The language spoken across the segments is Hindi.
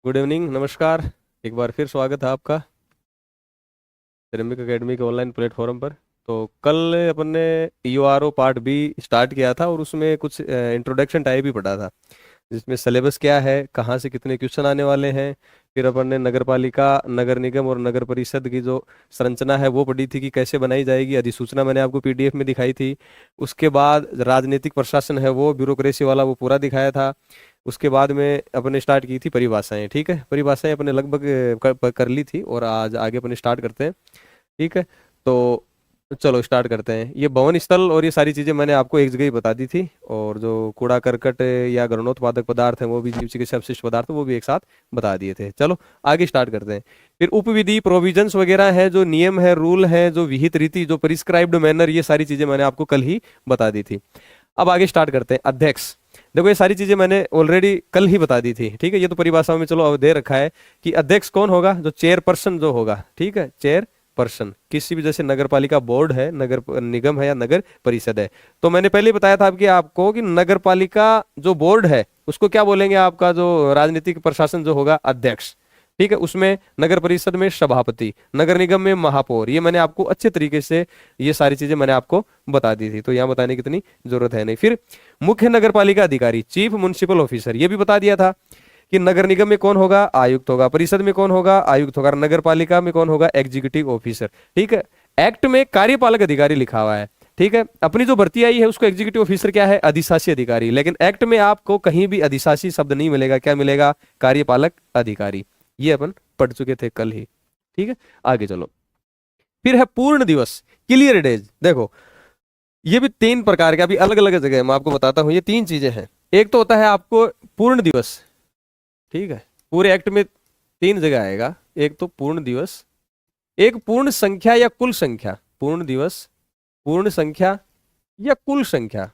गुड इवनिंग, नमस्कार। एक बार फिर स्वागत है आपका सिरेमिक एकेडमी के ऑनलाइन प्लेटफॉर्म पर। तो कल अपन ने यूआरओ पार्ट बी स्टार्ट किया था और उसमें कुछ इंट्रोडक्शन टाइप भी पढ़ा था, जिसमें सिलेबस क्या है, कहाँ से कितने क्वेश्चन आने वाले हैं। फिर अपन ने नगर पालिका, नगर निगम और नगर परिषद की जो संरचना है वो पढ़ी थी कि कैसे बनाई जाएगी। अधिसूचना मैंने आपको पीडीएफ में दिखाई थी। उसके बाद राजनीतिक प्रशासन है वो ब्यूरोक्रेसी वाला वो पूरा दिखाया था। उसके बाद में अपने स्टार्ट की थी परिभाषाएं। ठीक है, परिभाषाएं अपने लगभग कर ली थी और आज आगे अपने स्टार्ट करते हैं। ठीक है, तो चलो स्टार्ट करते हैं। ये भवन स्थल और ये सारी चीजें मैंने आपको एक जगह ही बता दी थी, और जो कूड़ा करकट या गणनोत्पादक पदार्थ है वो भी, जीव चिकित्सा अपशिष्ट पदार्थ वो भी एक साथ बता दिए थे। चलो आगे स्टार्ट करते हैं। फिर उपविधि, प्रोविजंस वगैरह है, जो नियम है, रूल है, जो विहित रीति, जो प्रिस्क्राइब्ड मैनर, ये सारी चीजें मैंने आपको कल ही बता दी थी। अब आगे स्टार्ट करते हैं। अध्यक्ष, देखो ये सारी चीजें मैंने ऑलरेडी कल ही बता दी थी। ठीक है, ये तो परिभाषाओं में चलो अब दे रखा है कि अध्यक्ष कौन होगा, जो चेयरपर्सन जो होगा। ठीक है, चेयर पर्सन किसी भी, जैसे नगर पालिका बोर्ड है, नगर निगम है या नगर परिषद है। तो मैंने पहले ही बताया था आपको कि नगर पालिका जो बोर्ड है उसको क्या बोलेंगे, आपका जो राजनीतिक प्रशासन जो होगा, अध्यक्ष। ठीक है, उसमें नगर परिषद में सभापति, नगर निगम में महापौर। ये मैंने आपको अच्छे तरीके से ये सारी चीजें मैंने आपको बता दी थी, तो यहाँ बताने की इतनी जरूरत है नहीं। फिर मुख्य नगर पालिका अधिकारी, चीफ म्युनिसिपल ऑफिसर, ये भी बता दिया था कि नगर निगम में कौन होगा, आयुक्त होगा। परिषद में कौन होगा, आयुक्त होगा। नगर पालिका में कौन होगा, एग्जीक्यूटिव ऑफिसर। ठीक है, एक्ट में कार्यपालक अधिकारी लिखा हुआ है। ठीक है, अपनी जो भर्ती आई है उसको एग्जीक्यूटिव ऑफिसर क्या है, अधिशासी अधिकारी। लेकिन एक्ट में आपको कहीं भी अधिशासी शब्द नहीं मिलेगा, क्या मिलेगा, कार्यपालक अधिकारी। ये अपन पढ़ चुके थे कल ही। ठीक है, आगे चलो। फिर है पूर्ण दिवस, क्लियर डेज। देखो ये भी तीन प्रकार के, अभी अलग अलग जगह मैं आपको बताता हूं। ये तीन चीजें हैं। एक तो होता है आपको पूर्ण दिवस। ठीक है, पूरे एक्ट में तीन जगह आएगा। एक तो पूर्ण दिवस, एक पूर्ण संख्या या कुल संख्या, पूर्ण दिवस, पूर्ण संख्या या कुल संख्या।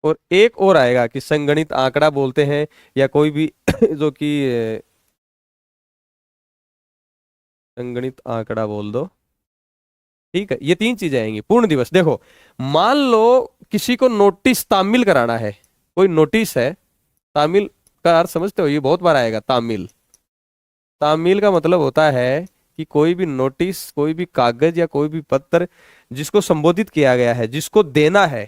और एक और आएगा कि संगणित आंकड़ा बोलते हैं, या कोई भी जो कि संगणित आंकड़ा बोल दो। ठीक है, ये तीन चीजें आएंगी पूर्ण दिवस। देखो मान लो किसी को नोटिस तामील कराना है, कोई नोटिस है। तामील का अर्थ समझते हो, ये बहुत बार आएगा तामील। तामील का मतलब होता है कि कोई भी नोटिस, कोई भी कागज या कोई भी पत्र जिसको संबोधित किया गया है, जिसको देना है।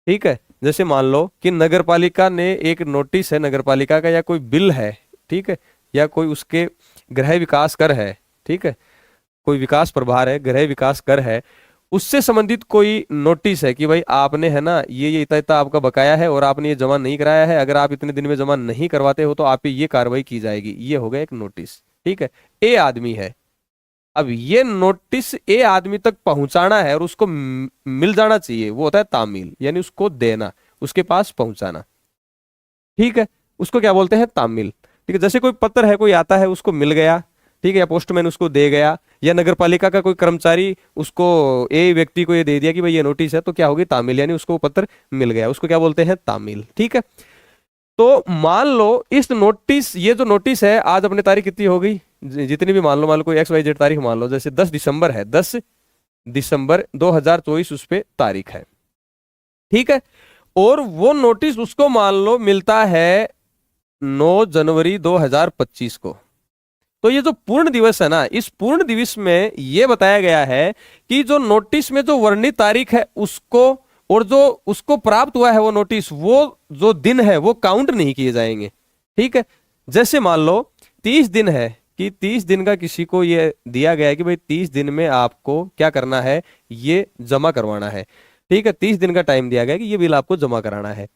ठीक है, जैसे मान लो कि नगर पालिका ने एक नोटिस है, नगर पालिका का, या कोई बिल है। ठीक है, या कोई उसके गृह विकास कर है। ठीक है, कोई विकास प्रभार है, गृह विकास कर है, उससे संबंधित कोई नोटिस है कि भाई आपने, है ना, ये इतना इतना आपका बकाया है और आपने ये जमा नहीं कराया है। अगर आप इतने दिन में जमा नहीं करवाते हो तो आप पे ये कार्रवाई की जाएगी। ये हो गया एक नोटिस। ठीक है, ए आदमी है, अब ये नोटिस ए आदमी तक पहुंचाना है और उसको मिल जाना चाहिए, वो होता है तामील, यानी उसको देना, उसके पास पहुंचाना। ठीक है, उसको क्या बोलते हैं, तामील। ठीक है, जैसे कोई पत्र है, कोई आता है, उसको मिल गया। ठीक है, या पोस्टमैन उसको दे गया, या नगर पालिका का कोई कर्मचारी उसको, ए व्यक्ति को ये दे दिया कि भाई ये नोटिस है, तो क्या होगी, तामील, यानी उसको पत्र मिल गया, उसको क्या बोलते हैं, तामील। ठीक है, तो मान लो इस नोटिस, ये जो नोटिस है, आज अपनी तारीख कितनी हो गई, जितनी भी मान लो कोई एक्स वाई जेड तारीख मान लो, जैसे 10 दिसंबर है, 10 दिसंबर 2024 उस पे तारीख है। ठीक है, और वो नोटिस उसको मान लो मिलता है 9 जनवरी 2025 को। तो ये जो पूर्ण दिवस है ना, इस पूर्ण दिवस में ये बताया गया है कि जो नोटिस में जो वर्णित तारीख है उसको, और जो उसको प्राप्त हुआ है वो नोटिस, वो जो दिन है वो काउंट नहीं किए जाएंगे। ठीक है, जैसे मान लो 30 दिन है, कि 30 दिन का किसी को ये दिया गया है कि भाई 30 दिन में आपको क्या करना है, ये जमा करवाना है। ठीक है, 30 दिन का टाइम दिया गया है कि ये बिल आपको जमा कराना है।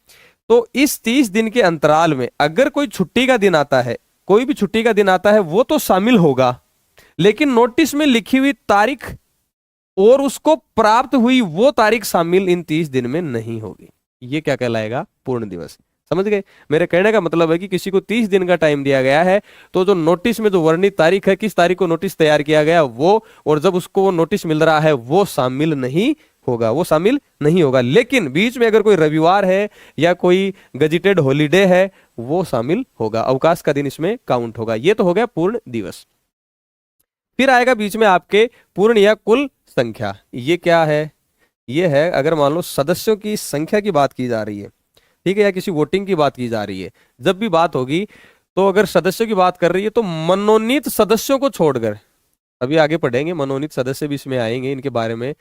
तो इस 30 दिन के अंतराल में अगर कोई छुट्टी का दिन आता है, कोई भी छुट्टी का दिन आता है, वो तो शामिल होगा, लेकिन नोटिस में लिखी हुई तारीख और उसको प्राप्त हुई वो तारीख शामिल इन 30 दिन में नहीं होगी। ये क्या कहलाएगा, पूर्ण दिवस। समझ गए, मेरे कहने का मतलब है कि किसी को 30 दिन का टाइम दिया गया है, तो जो नोटिस में जो वर्णित तारीख है, किस तारीख को नोटिस तैयार किया गया वो, और जब उसको वो नोटिस मिल रहा है, वो शामिल नहीं होगा, वो शामिल नहीं होगा। लेकिन बीच में अगर कोई रविवार है या कोई गजिटेड हॉलीडे है, वो शामिल होगा, अवकाश का दिन इसमें काउंट होगा। ये तो हो गया पूर्ण दिवस। फिर आएगा बीच में आपके पूर्ण या कुल संख्या। ये क्या है, ये है अगर मान लो सदस्यों की संख्या की बात की जा रही है, ठीक है, या किसी वोटिंग की बात की जा रही है, जब भी बात होगी तो अगर सदस्यों की बात कर रही है तो मनोनीत सदस्यों को छोड़कर, अभी आगे पढ़ेंगे मनोनीत सदस्य भी इसमें आएंगे इनके बारे में,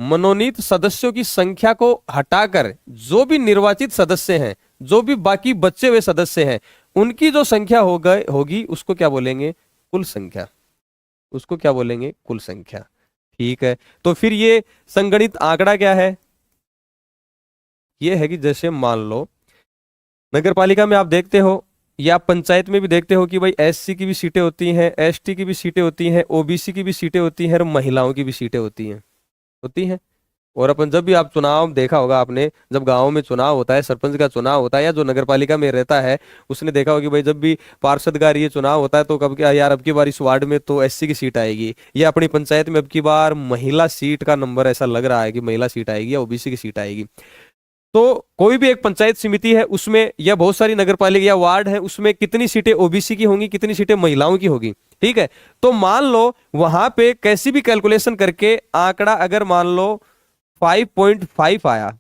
मनोनीत सदस्यों की संख्या को हटाकर जो भी निर्वाचित सदस्य हैं, जो भी बाकी बचे हुए सदस्य हैं, उनकी जो संख्या होगी उसको क्या बोलेंगे, कुल संख्या, उसको क्या बोलेंगे, कुल संख्या। ठीक है, तो फिर ये संगणित आंकड़ा क्या है, ये है कि जैसे मान लो नगर पालिका में आप देखते हो या पंचायत में भी देखते हो कि भाई एससी की भी सीटें होती हैं, एसटी की भी सीटें होती हैं, ओबीसी की भी सीटें होती हैं और महिलाओं की भी सीटें होती हैं। और अपन जब भी आप चुनाव देखा होगा आपने, जब गांव में चुनाव होता है, सरपंच का चुनाव होता है या जो नगर पालिका में रहता है उसने देखा होगा कि भाई जब भी पार्षद का ये चुनाव होता है तो कब क्या यार अब की बार इस वार्ड में तो एससी की सीट आएगी, या अपनी पंचायत में अब की बार महिला सीट का नंबर ऐसा लग रहा है कि महिला सीट आएगी या ओबीसी की सीट आएगी। तो कोई भी एक पंचायत समिति है उसमें या बहुत सारी नगर पालिका या वार्ड है उसमें कितनी सीटें ओबीसी की होंगी, कितनी सीटें महिलाओं की होगी। ठीक है, तो मान लो वहां पे कैसी भी कैलकुलेशन करके आंकड़ा अगर मान लो 5.5 आया,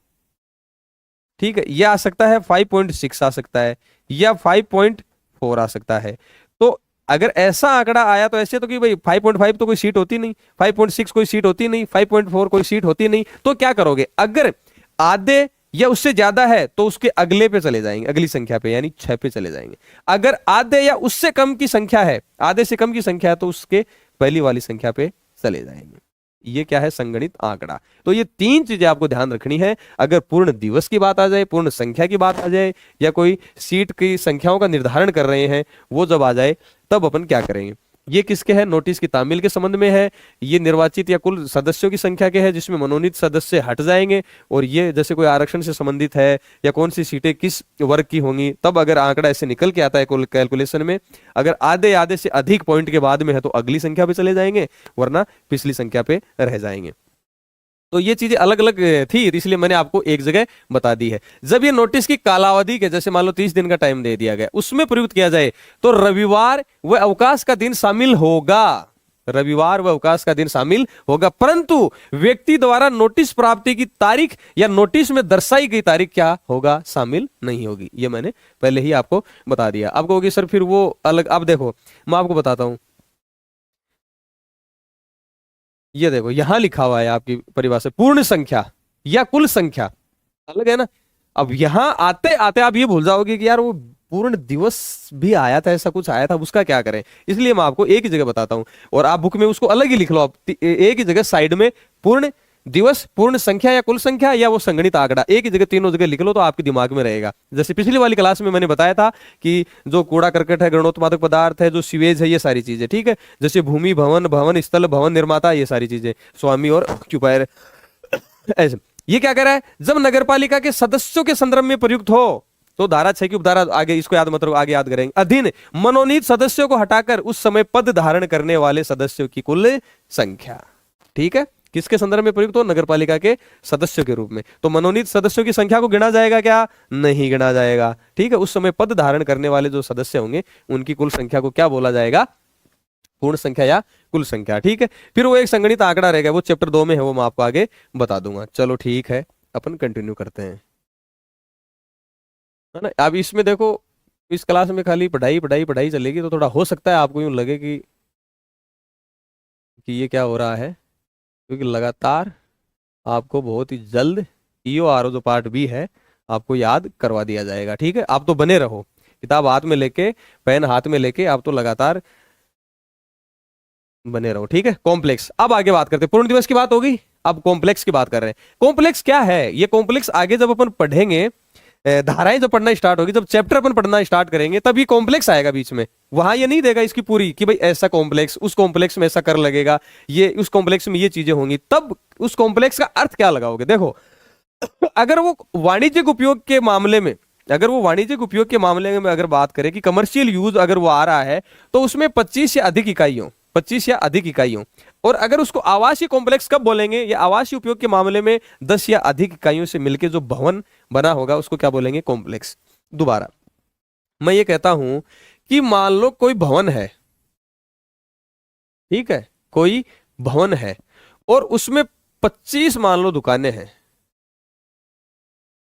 ठीक है, यह आ सकता है 5.6 आ सकता है या 5.4 आ सकता है। तो अगर ऐसा आंकड़ा आया तो ऐसे तो कि भाई 5.5 तो कोई सीट होती नहीं, 5.6 कोई सीट होती नहीं, 5.4 कोई सीट होती नहीं, तो क्या करोगे, अगर आधे या उससे ज्यादा है तो उसके अगले पे चले जाएंगे, अगली संख्या पे यानी 6 पे चले जाएंगे। अगर आधे या उससे कम की संख्या है, आधे से कम की संख्या है तो उसके पहली वाली संख्या पे चले जाएंगे। ये क्या है, संगणित आंकड़ा। तो ये तीन चीजें आपको ध्यान रखनी है। अगर पूर्ण दिवस की बात आ जाए, पूर्ण संख्या की बात आ जाए, या कोई सीट की संख्याओं का निर्धारण कर रहे हैं वो जब आ जाए तब अपन क्या करेंगे। ये किसके है, नोटिस की तामील के संबंध में है। ये निर्वाचित या कुल सदस्यों की संख्या के है जिसमें मनोनीत सदस्य हट जाएंगे। और ये जैसे कोई आरक्षण से संबंधित है या कौन सी सीटें किस वर्ग की होंगी, तब अगर आंकड़ा ऐसे निकल के आता है कुल कैलकुलेशन में, अगर आधे आधे से अधिक पॉइंट के बाद में है तो अगली संख्या पे चले जाएंगे, वरना पिछली संख्या पे रह जाएंगे। तो ये चीजें अलग अलग थी, इसलिए मैंने आपको एक जगह बता दी है। जब ये नोटिस की कालावधि के जैसे मान लो 30 दिन का टाइम दे दिया गया, उसमें प्रयुक्त किया जाए तो रविवार व अवकाश का दिन शामिल होगा, रविवार व अवकाश का दिन शामिल होगा, परंतु व्यक्ति द्वारा नोटिस प्राप्ति की तारीख या नोटिस में दर्शाई गई तारीख क्या होगा, शामिल नहीं होगी। ये मैंने पहले ही आपको बता दिया। आपको होगी सर फिर वो अलग, अब देखो मैं आपको बताता हूं, ये देखो यहां लिखा हुआ है आपकी परिभाषा, पूर्ण संख्या या कुल संख्या अलग है ना। अब यहां आते आते आप ये भूल जाओगे कि यार वो पूर्ण दिवस भी आया था, ऐसा कुछ आया था, उसका क्या करें। इसलिए मैं आपको एक ही जगह बताता हूं और आप बुक में उसको अलग ही लिख लो। आप एक ही जगह साइड में पूर्ण दिवस, पूर्ण संख्या या कुल संख्या या वो संगणित आंकड़ा, एक ही जगह तीनों जगह लिख लो तो आपके दिमाग में रहेगा। जैसे पिछली वाली क्लास में मैंने बताया था कि जो कूड़ा करकट है, गणोत्पादक पदार्थ है, जो सीवेज है, ये सारी चीजें, ठीक है, जैसे भूमि, भवन, भवन स्थल, भवन निर्माता, ये सारी चीजें, स्वामी और ऑक्यूपायर, ऐसे। ये क्या कह रहा है, जब नगर पालिका के सदस्यों के संदर्भ में प्रयुक्त हो तो धारा 6 की उपधारा, आगे इसको याद मत रखो, आगे याद करेंगे, अधीन मनोनीत सदस्यों को हटाकर उस समय पद धारण करने वाले सदस्यों की कुल संख्या। ठीक है, किसके संदर्भ में प्रयुक्त हो, नगर पालिका के सदस्यों के रूप में। तो मनोनीत सदस्यों की संख्या को गिना जाएगा क्या, नहीं गिना जाएगा। ठीक है, उस समय पद धारण करने वाले जो सदस्य होंगे उनकी कुल संख्या को क्या बोला जाएगा, पूर्ण संख्या या कुल संख्या। ठीक है, फिर वो एक संगणित आंकड़ा रहेगा, वो चैप्टर 2 में है, वो मैं आपको आगे बता दूंगा। चलो ठीक है, अपन कंटिन्यू करते हैं, है ना। अब इसमें देखो, इस क्लास में खाली पढ़ाई पढ़ाई पढ़ाई चलेगी तो थोड़ा हो सकता है आपको यूं लगे कि ये क्या हो रहा है, क्योंकि लगातार आपको बहुत ही जल्द ईओ आरओ जो पार्ट बी है आपको याद करवा दिया जाएगा। ठीक है, आप तो बने रहो, किताब हाथ में लेके, पेन हाथ में लेके आप तो लगातार बने रहो। ठीक है, कॉम्प्लेक्स, अब आगे बात करते हैं। पूर्ण दिवस की बात होगी, अब कॉम्प्लेक्स की बात कर रहे हैं। कॉम्प्लेक्स क्या है, ये कॉम्प्लेक्स आगे जब अपन पढ़ेंगे, धाराएं जब पढ़ना स्टार्ट होगी, जब चैप्टर अपन पढ़ना स्टार्ट करेंगे तब ये कॉम्प्लेक्स आएगा बीच में। वहां ये नहीं देगा इसकी पूरी कि भाई ऐसा कॉम्प्लेक्स, उस कॉम्प्लेक्स में ऐसा कर लगेगा, ये उस कॉम्प्लेक्स में ये चीजें होंगी, तब उस कॉम्प्लेक्स का अर्थ क्या लगाओगे। देखो अगर वो वाणिज्यिक उपयोग के मामले में, अगर वो वाणिज्यिक उपयोग के मामले में अगर बात करें कि कमर्शियल यूज अगर वो आ रहा है तो उसमें 25 या अधिक इकाइयों, 25 या अधिक इकाइयों। और अगर उसको आवासीय कॉम्प्लेक्स कब बोलेंगे, या आवासीय उपयोग के मामले में 10 या अधिक इकाइयों से मिलकर जो भवन बना होगा उसको क्या बोलेंगे, कॉम्प्लेक्स। दोबारा मैं ये कहता हूं कि मान लो कोई भवन है, ठीक है, कोई भवन है और उसमें 25 मान लो दुकानें हैं,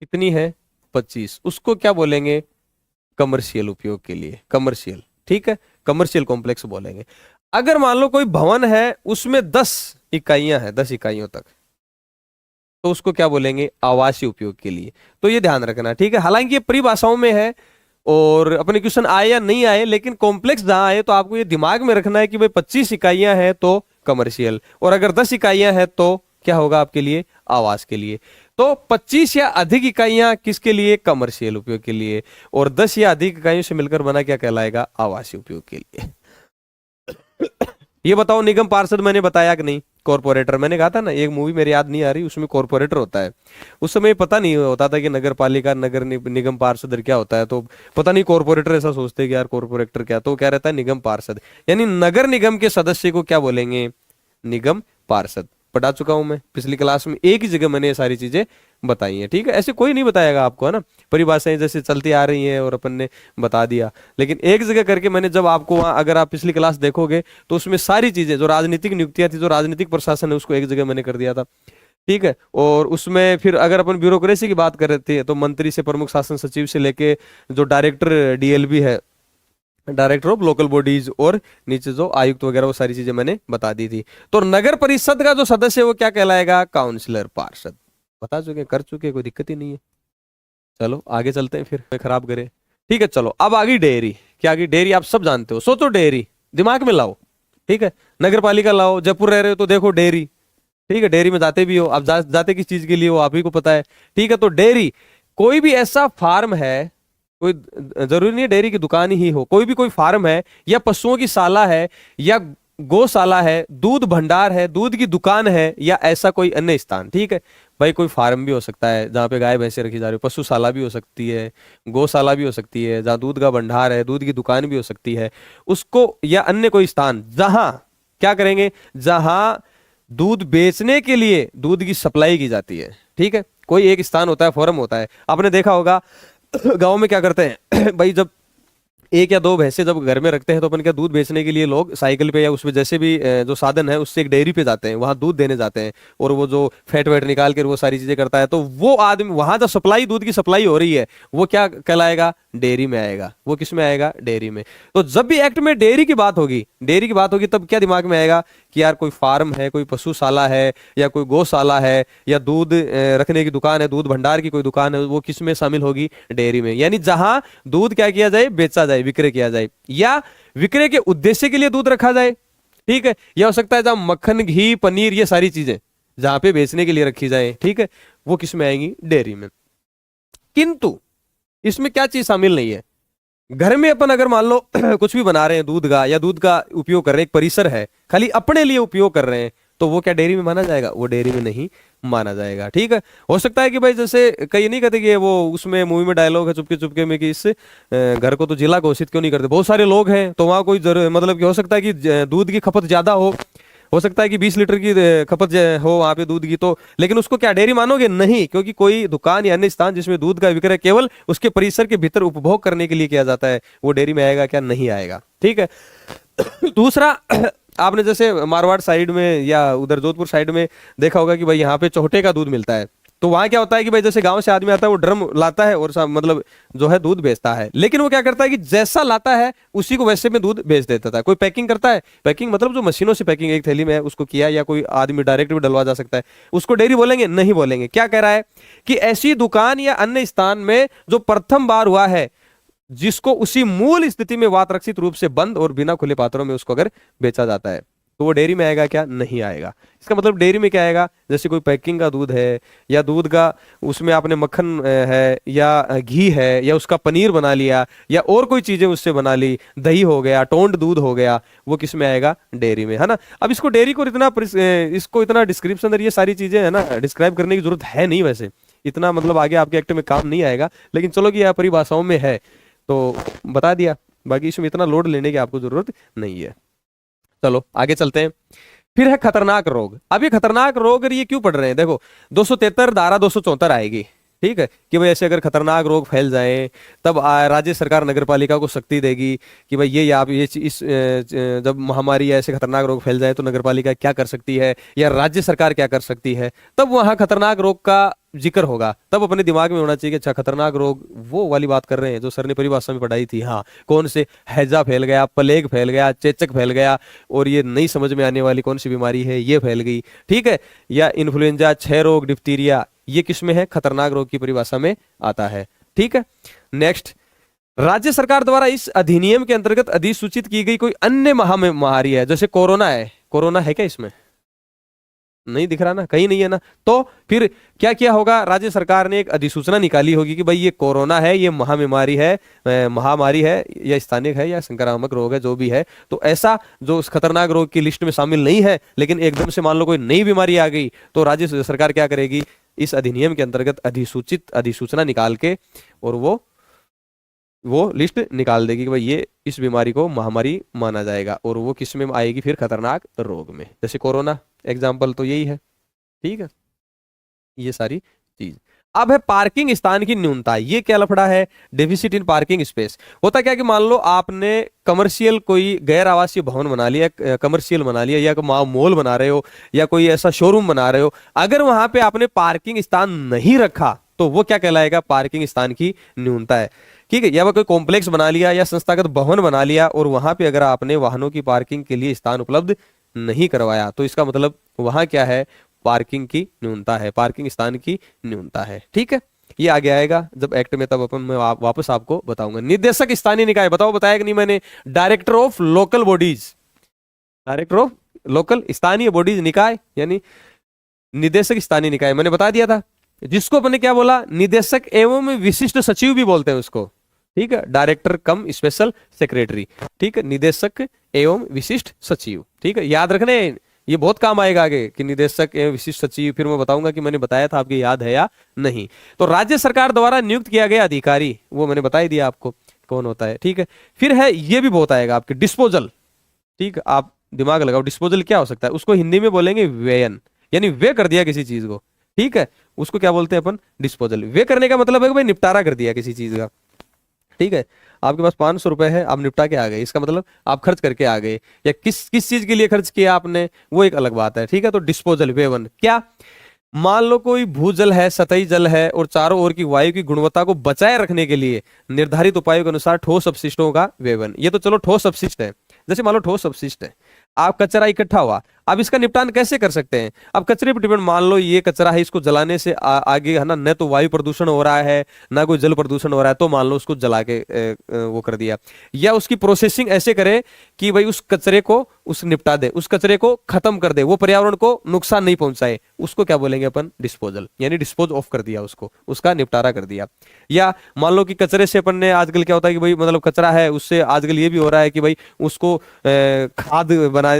कितनी है, 25, उसको क्या बोलेंगे? कमर्शियल उपयोग के लिए, कमर्शियल, ठीक है, कमर्शियल कॉम्प्लेक्स बोलेंगे। अगर मान लो कोई भवन है उसमें 10 इकाइयां हैं, 10 इकाइयों तक, तो उसको क्या बोलेंगे? आवासीय उपयोग के लिए। तो ये ध्यान रखना, ठीक है। हालांकि ये परिभाषाओं में है और अपने क्वेश्चन आए या नहीं आए, लेकिन कॉम्प्लेक्स जहां आए तो आपको ये दिमाग में रखना है कि भाई 25 इकाइयां हैं तो कमर्शियल, और अगर 10 इकाइयां हैं तो क्या होगा आपके लिए? आवास के लिए। तो 25 या अधिक इकाइयां किसके लिए? कमर्शियल उपयोग के लिए। और 10 या अधिक इकाइयों से मिलकर बना क्या कहलाएगा? आवासीय उपयोग के लिए। ये बताओ, निगम पार्षद मैंने बताया कि नहीं? कॉर्पोरेटर मैंने कहा था ना, एक मूवी मेरी याद नहीं आ रही, उसमें कॉर्पोरेटर होता है। उस समय पता नहीं होता था कि नगर पालिका, निगम पार्षद क्या होता है, तो पता नहीं कॉर्पोरेटर ऐसा सोचते कि यार कॉर्पोरेटर क्या, तो क्या रहता है? निगम पार्षद। यानी नगर निगम के सदस्य को क्या बोलेंगे? निगम पार्षद। पढ़ा चुका हूं मैं पिछली क्लास में, एक ही जगह मैंने ये सारी चीजें बताई हैं, ठीक है। ऐसे कोई नहीं बताएगा आपको, है ना, परिभाषाएं जैसे चलती आ रही हैं और अपन ने बता दिया, लेकिन एक जगह करके मैंने जब आपको वहां, अगर आप पिछली क्लास देखोगे तो उसमें सारी चीजें, जो राजनीतिक नियुक्तियां थी, जो राजनीतिक प्रशासन है, उसको एक जगह मैंने कर दिया था, ठीक है। और उसमें फिर अगर अपन ब्यूरोक्रेसी की बात कर रहे थे तो मंत्री से प्रमुख शासन सचिव से लेके जो डायरेक्टर डीएलबी है, डायरेक्टर ऑफ लोकल बॉडीज, और नीचे जो आयुक्त वगैरह, वो सारी चीजें मैंने बता दी थी। तो नगर परिषद का जो सदस्य है वो क्या कहलाएगा? काउंसलर, पार्षद। बता चुके, कर चुके, कोई दिक्कत ही नहीं है। चलो आगे चलते हैं, फिर मैं खराब करे, ठीक है। चलो अब आ गई डेयरी। क्या आ गई? डेयरी आप सब जानते हो, सोचो डेयरी, दिमाग में लाओ, ठीक है। नगर पालिका लाओ, जयपुर रह रहे हो तो देखो डेयरी, ठीक है, डेयरी में जाते भी हो आप, जाते किस चीज के लिए वो आप ही को पता है, ठीक है। तो डेयरी कोई भी ऐसा फार्म है, कोई जरूरी नहीं है डेयरी की दुकान ही हो, कोई भी कोई फार्म है, या पशुओं की शाला है, या गौशाला है, दूध भंडार है, दूध की दुकान है, या ऐसा कोई अन्य स्थान, ठीक है। भाई कोई फार्म भी हो सकता है जहाँ पे गाय भैंसे रखी जा रही हो, पशुशाला भी हो सकती है, गौशाला भी हो सकती है, जहाँ दूध का भंडार है, दूध की दुकान भी हो सकती है, उसको, या अन्य कोई स्थान जहां क्या करेंगे? जहां दूध बेचने के लिए दूध की सप्लाई की जाती है, ठीक है। कोई एक स्थान होता है, फॉर्म होता है। आपने देखा होगा गांव में क्या करते हैं भाई, जब एक या दो भैंसे जब घर में रखते हैं तो अपन क्या, दूध बेचने के लिए लोग साइकिल पे या उसमें जैसे भी जो साधन है उससे एक डेयरी पे जाते हैं, वहां दूध देने जाते हैं, और वो जो फैट वैट निकाल कर वो सारी चीजें करता है, तो वो आदमी वहां जो सप्लाई, दूध की सप्लाई हो रही है, वो क्या कहलाएगा? डेयरी में आएगा। वो किस में आएगा? डेयरी में। तो जब भी एक्ट में डेयरी की बात होगी, डेयरी की बात होगी, तब क्या दिमाग में आएगा कि यार कोई फार्म है, कोई पशुशाला है, या कोई गौशाला है, या दूध रखने की दुकान है, दूध भंडार की कोई दुकान है, वो किस में शामिल होगी? डेयरी में। यानी जहां दूध क्या किया जाए? बेचा जाए, विक्रय किया जाए, या विक्रय के उद्देश्य के लिए दूध रखा जाए, ठीक है। या हो सकता है जहां मक्खन, घी, पनीर, ये सारी चीजें जहां पे बेचने के लिए रखी जाए, ठीक है, वो किस में आएंगी? डेयरी में। किंतु इसमें क्या चीज शामिल नहीं है? घर में अपन अगर मान लो कुछ भी बना रहे हैं दूध का, या दूध का उपयोग कर रहे हैं, एक परिसर है, खाली अपने लिए उपयोग कर रहे हैं, तो वो क्या डेयरी में माना जाएगा? वो डेयरी में नहीं माना जाएगा, ठीक है। हो सकता है कि भाई जैसे कई नहीं कहते कि वो उसमें मूवी में डायलॉग है चुपके चुपके में कि इस घर को तो जिला घोषित क्यों नहीं करते, बहुत सारे लोग हैं तो वहां कोई मतलब कि हो सकता है कि दूध की खपत ज्यादा हो सकता है कि 20 लीटर की खपत हो वहां पे दूध की, तो लेकिन उसको क्या डेयरी मानोगे? नहीं, क्योंकि कोई दुकान या अन्य स्थान जिसमें दूध का विक्रय केवल उसके परिसर के भीतर उपभोग करने के लिए किया जाता है, वो डेयरी में आएगा क्या? नहीं आएगा, ठीक है। दूसरा, आपने जैसे मारवाड़ साइड में या उधर जोधपुर साइड में देखा होगा कि भाई यहाँ पे चौटे का दूध मिलता है, तो वहां क्या होता है कि भाई जैसे गांव से आदमी आता है, वो ड्रम लाता है और मतलब जो है दूध बेचता है, लेकिन वो क्या करता है कि जैसा लाता है उसी को वैसे में दूध बेच देता था। कोई पैकिंग करता है, पैकिंग मतलब जो मशीनों से पैकिंग एक थैली में है उसको किया, या कोई आदमी डायरेक्ट भी डलवा जा सकता है, उसको डेयरी बोलेंगे? नहीं बोलेंगे। क्या कह रहा है कि ऐसी दुकान या अन्य स्थान में जो प्रथम बार हुआ है, जिसको उसी मूल स्थिति में वातरक्षित रूप से बंद और बिना खुले पात्रों में उसको अगर बेचा जाता है, तो वो डेयरी में आएगा क्या? नहीं आएगा। इसका मतलब डेयरी में क्या आएगा? जैसे कोई पैकिंग का दूध है, या दूध का उसमें आपने मक्खन है, या घी है, या उसका पनीर बना लिया, या और कोई चीजें उससे बना ली, दही हो गया, टोंड दूध हो गया, वो किस में आएगा? डेयरी में, है ना। अब इसको डेयरी को इसको इतना डिस्क्रिप्शन अंदर ये सारी चीजें है ना डिस्क्राइब करने की जरूरत है नहीं, वैसे इतना मतलब आगे आपके एक्ट में काम नहीं आएगा, लेकिन चलो कि यह परिभाषाओं में है तो बता दिया, बाकी इसमें इतना लोड लेने की आपको जरूरत नहीं है। चलो आगे चलते हैं। फिर है खतरनाक रोग। अब ये खतरनाक रोग ये क्यों पढ़ रहे हैं? देखो 273 धारा 274 आएगी, ठीक है, कि भाई ऐसे अगर खतरनाक रोग फैल जाए तब राज्य सरकार नगर पालिका को शक्ति देगी कि भाई ये आप ये इस जब महामारी या ऐसे खतरनाक रोग फैल जाए तो नगर पालिका क्या कर सकती है, या राज्य सरकार क्या कर सकती है, तब वहां खतरनाक रोग का जिक्र होगा तब अपने दिमाग में होना चाहिए कि अच्छा खतरनाक रोग वो वाली बात कर रहे हैं जो सर ने परिभाषा में पढ़ाई थी। हाँ, कौन से हैजा फैल गया, प्लेग फैल गया, चेचक फैल गया, और ये नहीं समझ में आने वाली कौन सी बीमारी है ये फैल गई, ठीक है, या इन्फ्लुएंजा, क्षय रोग, डिप्थीरिया, ये किस में है, खतरनाक रोग की परिभाषा में आता है। ठीक है, नेक्स्ट, राज्य सरकार द्वारा इस अधिनियम के अंतर्गत अधिसूचित की गई कोई अन्य महामारी है, जैसे कोरोना है, कोरोना है क्या इसमें, नहीं दिख रहा ना, कहीं नहीं है ना, तो फिर क्या किया होगा, राज्य सरकार ने एक अधिसूचना निकाली होगी कि भाई ये कोरोना है, ये महामारी है, महामारी है, या स्थानिक है, या संक्रामक रोग है, जो भी है, तो ऐसा जो उस खतरनाक रोग की लिस्ट में शामिल नहीं है, लेकिन एकदम से मान लो कोई नई बीमारी आ गई, तो राज्य सरकार क्या करेगी, इस अधिनियम के अंतर्गत अधिसूचना निकाल के और वो लिस्ट निकाल देगी कि भाई ये इस बीमारी को महामारी माना जाएगा, और वो किस में आएगी, फिर खतरनाक रोग में, जैसे कोरोना एग्जाम्पल तो यही है। ठीक है, ये सारी चीज। अब है पार्किंग स्थान की न्यूनता, ये क्या लफड़ा है, डेफिसिट इन पार्किंग स्पेस। होता क्या कि मान लो आपने कमर्शियल कोई गैर आवासीय भवन बना लिया, कमर्शियल बना लिया, या मॉल बना रहे हो, या कोई ऐसा शोरूम बना रहे हो, अगर वहां पे आपने पार्किंग स्थान नहीं रखा तो वो क्या कहलाएगा, पार्किंग स्थान की न्यूनता है। ठीक है, या वह कोई कॉम्प्लेक्स बना लिया या संस्थागत भवन बना लिया, और वहां पे अगर आपने वाहनों की पार्किंग के लिए स्थान उपलब्ध नहीं करवाया, तो इसका मतलब वहां क्या है, पार्किंग की न्यूनता है, पार्किंग स्थान की न्यूनता है। ठीक है, ये आगे आएगा जब एक्ट में, तब अपन मैं वापस आपको बताऊंगा। निदेशक स्थानीय निकाय, बताया कि नहीं मैंने, director of local bodies, director of local स्थानीय बॉडीज निकाय, यानी निदेशक स्थानीय निकाय मैंने बता दिया था, जिसको अपने क्या बोला, निदेशक एवं विशिष्ट सचिव भी बोलते हैं उसको। ठीक है, डायरेक्टर कम स्पेशल सेक्रेटरी, ठीक है, निदेशक एवं विशिष्ट सचिव। ठीक है, याद रखने, ये बहुत काम आएगा आगे कि निदेशक एवं विशिष्ट सचिव, फिर मैं बताऊंगा कि मैंने बताया था, आपको याद है या नहीं। तो राज्य सरकार द्वारा नियुक्त किया गया अधिकारी, वो मैंने बता ही दिया आपको कौन होता है। ठीक है, फिर है, ये भी बहुत आएगा आपके, डिस्पोजल। ठीक है, आप दिमाग लगाओ, डिस्पोजल क्या हो सकता है, उसको हिंदी में बोलेंगे व्ययन, यानी वे कर दिया किसी चीज को। ठीक है, उसको क्या बोलते हैं अपन, डिस्पोजल। वे करने का मतलब है कि भाई निपटारा कर दिया किसी चीज का। ठीक है, आपके पास 500 रुपए है, आप निपटा के आ गए, इसका मतलब आप खर्च करके आ गए, या किस किस चीज के लिए खर्च किया आपने, वो एक अलग बात है। ठीक है, तो डिस्पोजल, वेवन क्या, मान लो कोई भूजल है, सतही जल है, और चारों ओर की वायु की गुणवत्ता को बचाए रखने के लिए निर्धारित उपायों के अनुसार ठोस अपशिष्टों का वेवन। ये तो चलो ठोस अपशिष्ट है, जैसे मान लो ठोस अपशिष्ट है, आप कचरा इकट्ठा हुआ, अब इसका निपटान कैसे कर सकते हैं, अब कचरे पर डिपेंड, मान लो ये कचरा है, इसको जलाने से आगे है ना, न तो वायु प्रदूषण हो रहा है, ना कोई जल प्रदूषण हो रहा है, तो मान लो उसको जला के वो कर दिया, या उसकी प्रोसेसिंग ऐसे करे कि भाई उस कचरे को उस निपटा दे, उस कचरे को खत्म कर दे, वो पर्यावरण को नुकसान नहीं पहुंचाए, उसको क्या बोलेंगे अपन, डिस्पोजल, यानी डिस्पोज ऑफ कर दिया उसको, उसका निपटारा कर दिया। या मान लो कि कचरे से अपन ने, आजकल क्या होता है कि भाई मतलब कचरा है, उससे आजकल ये भी हो रहा है कि भाई उसको खाद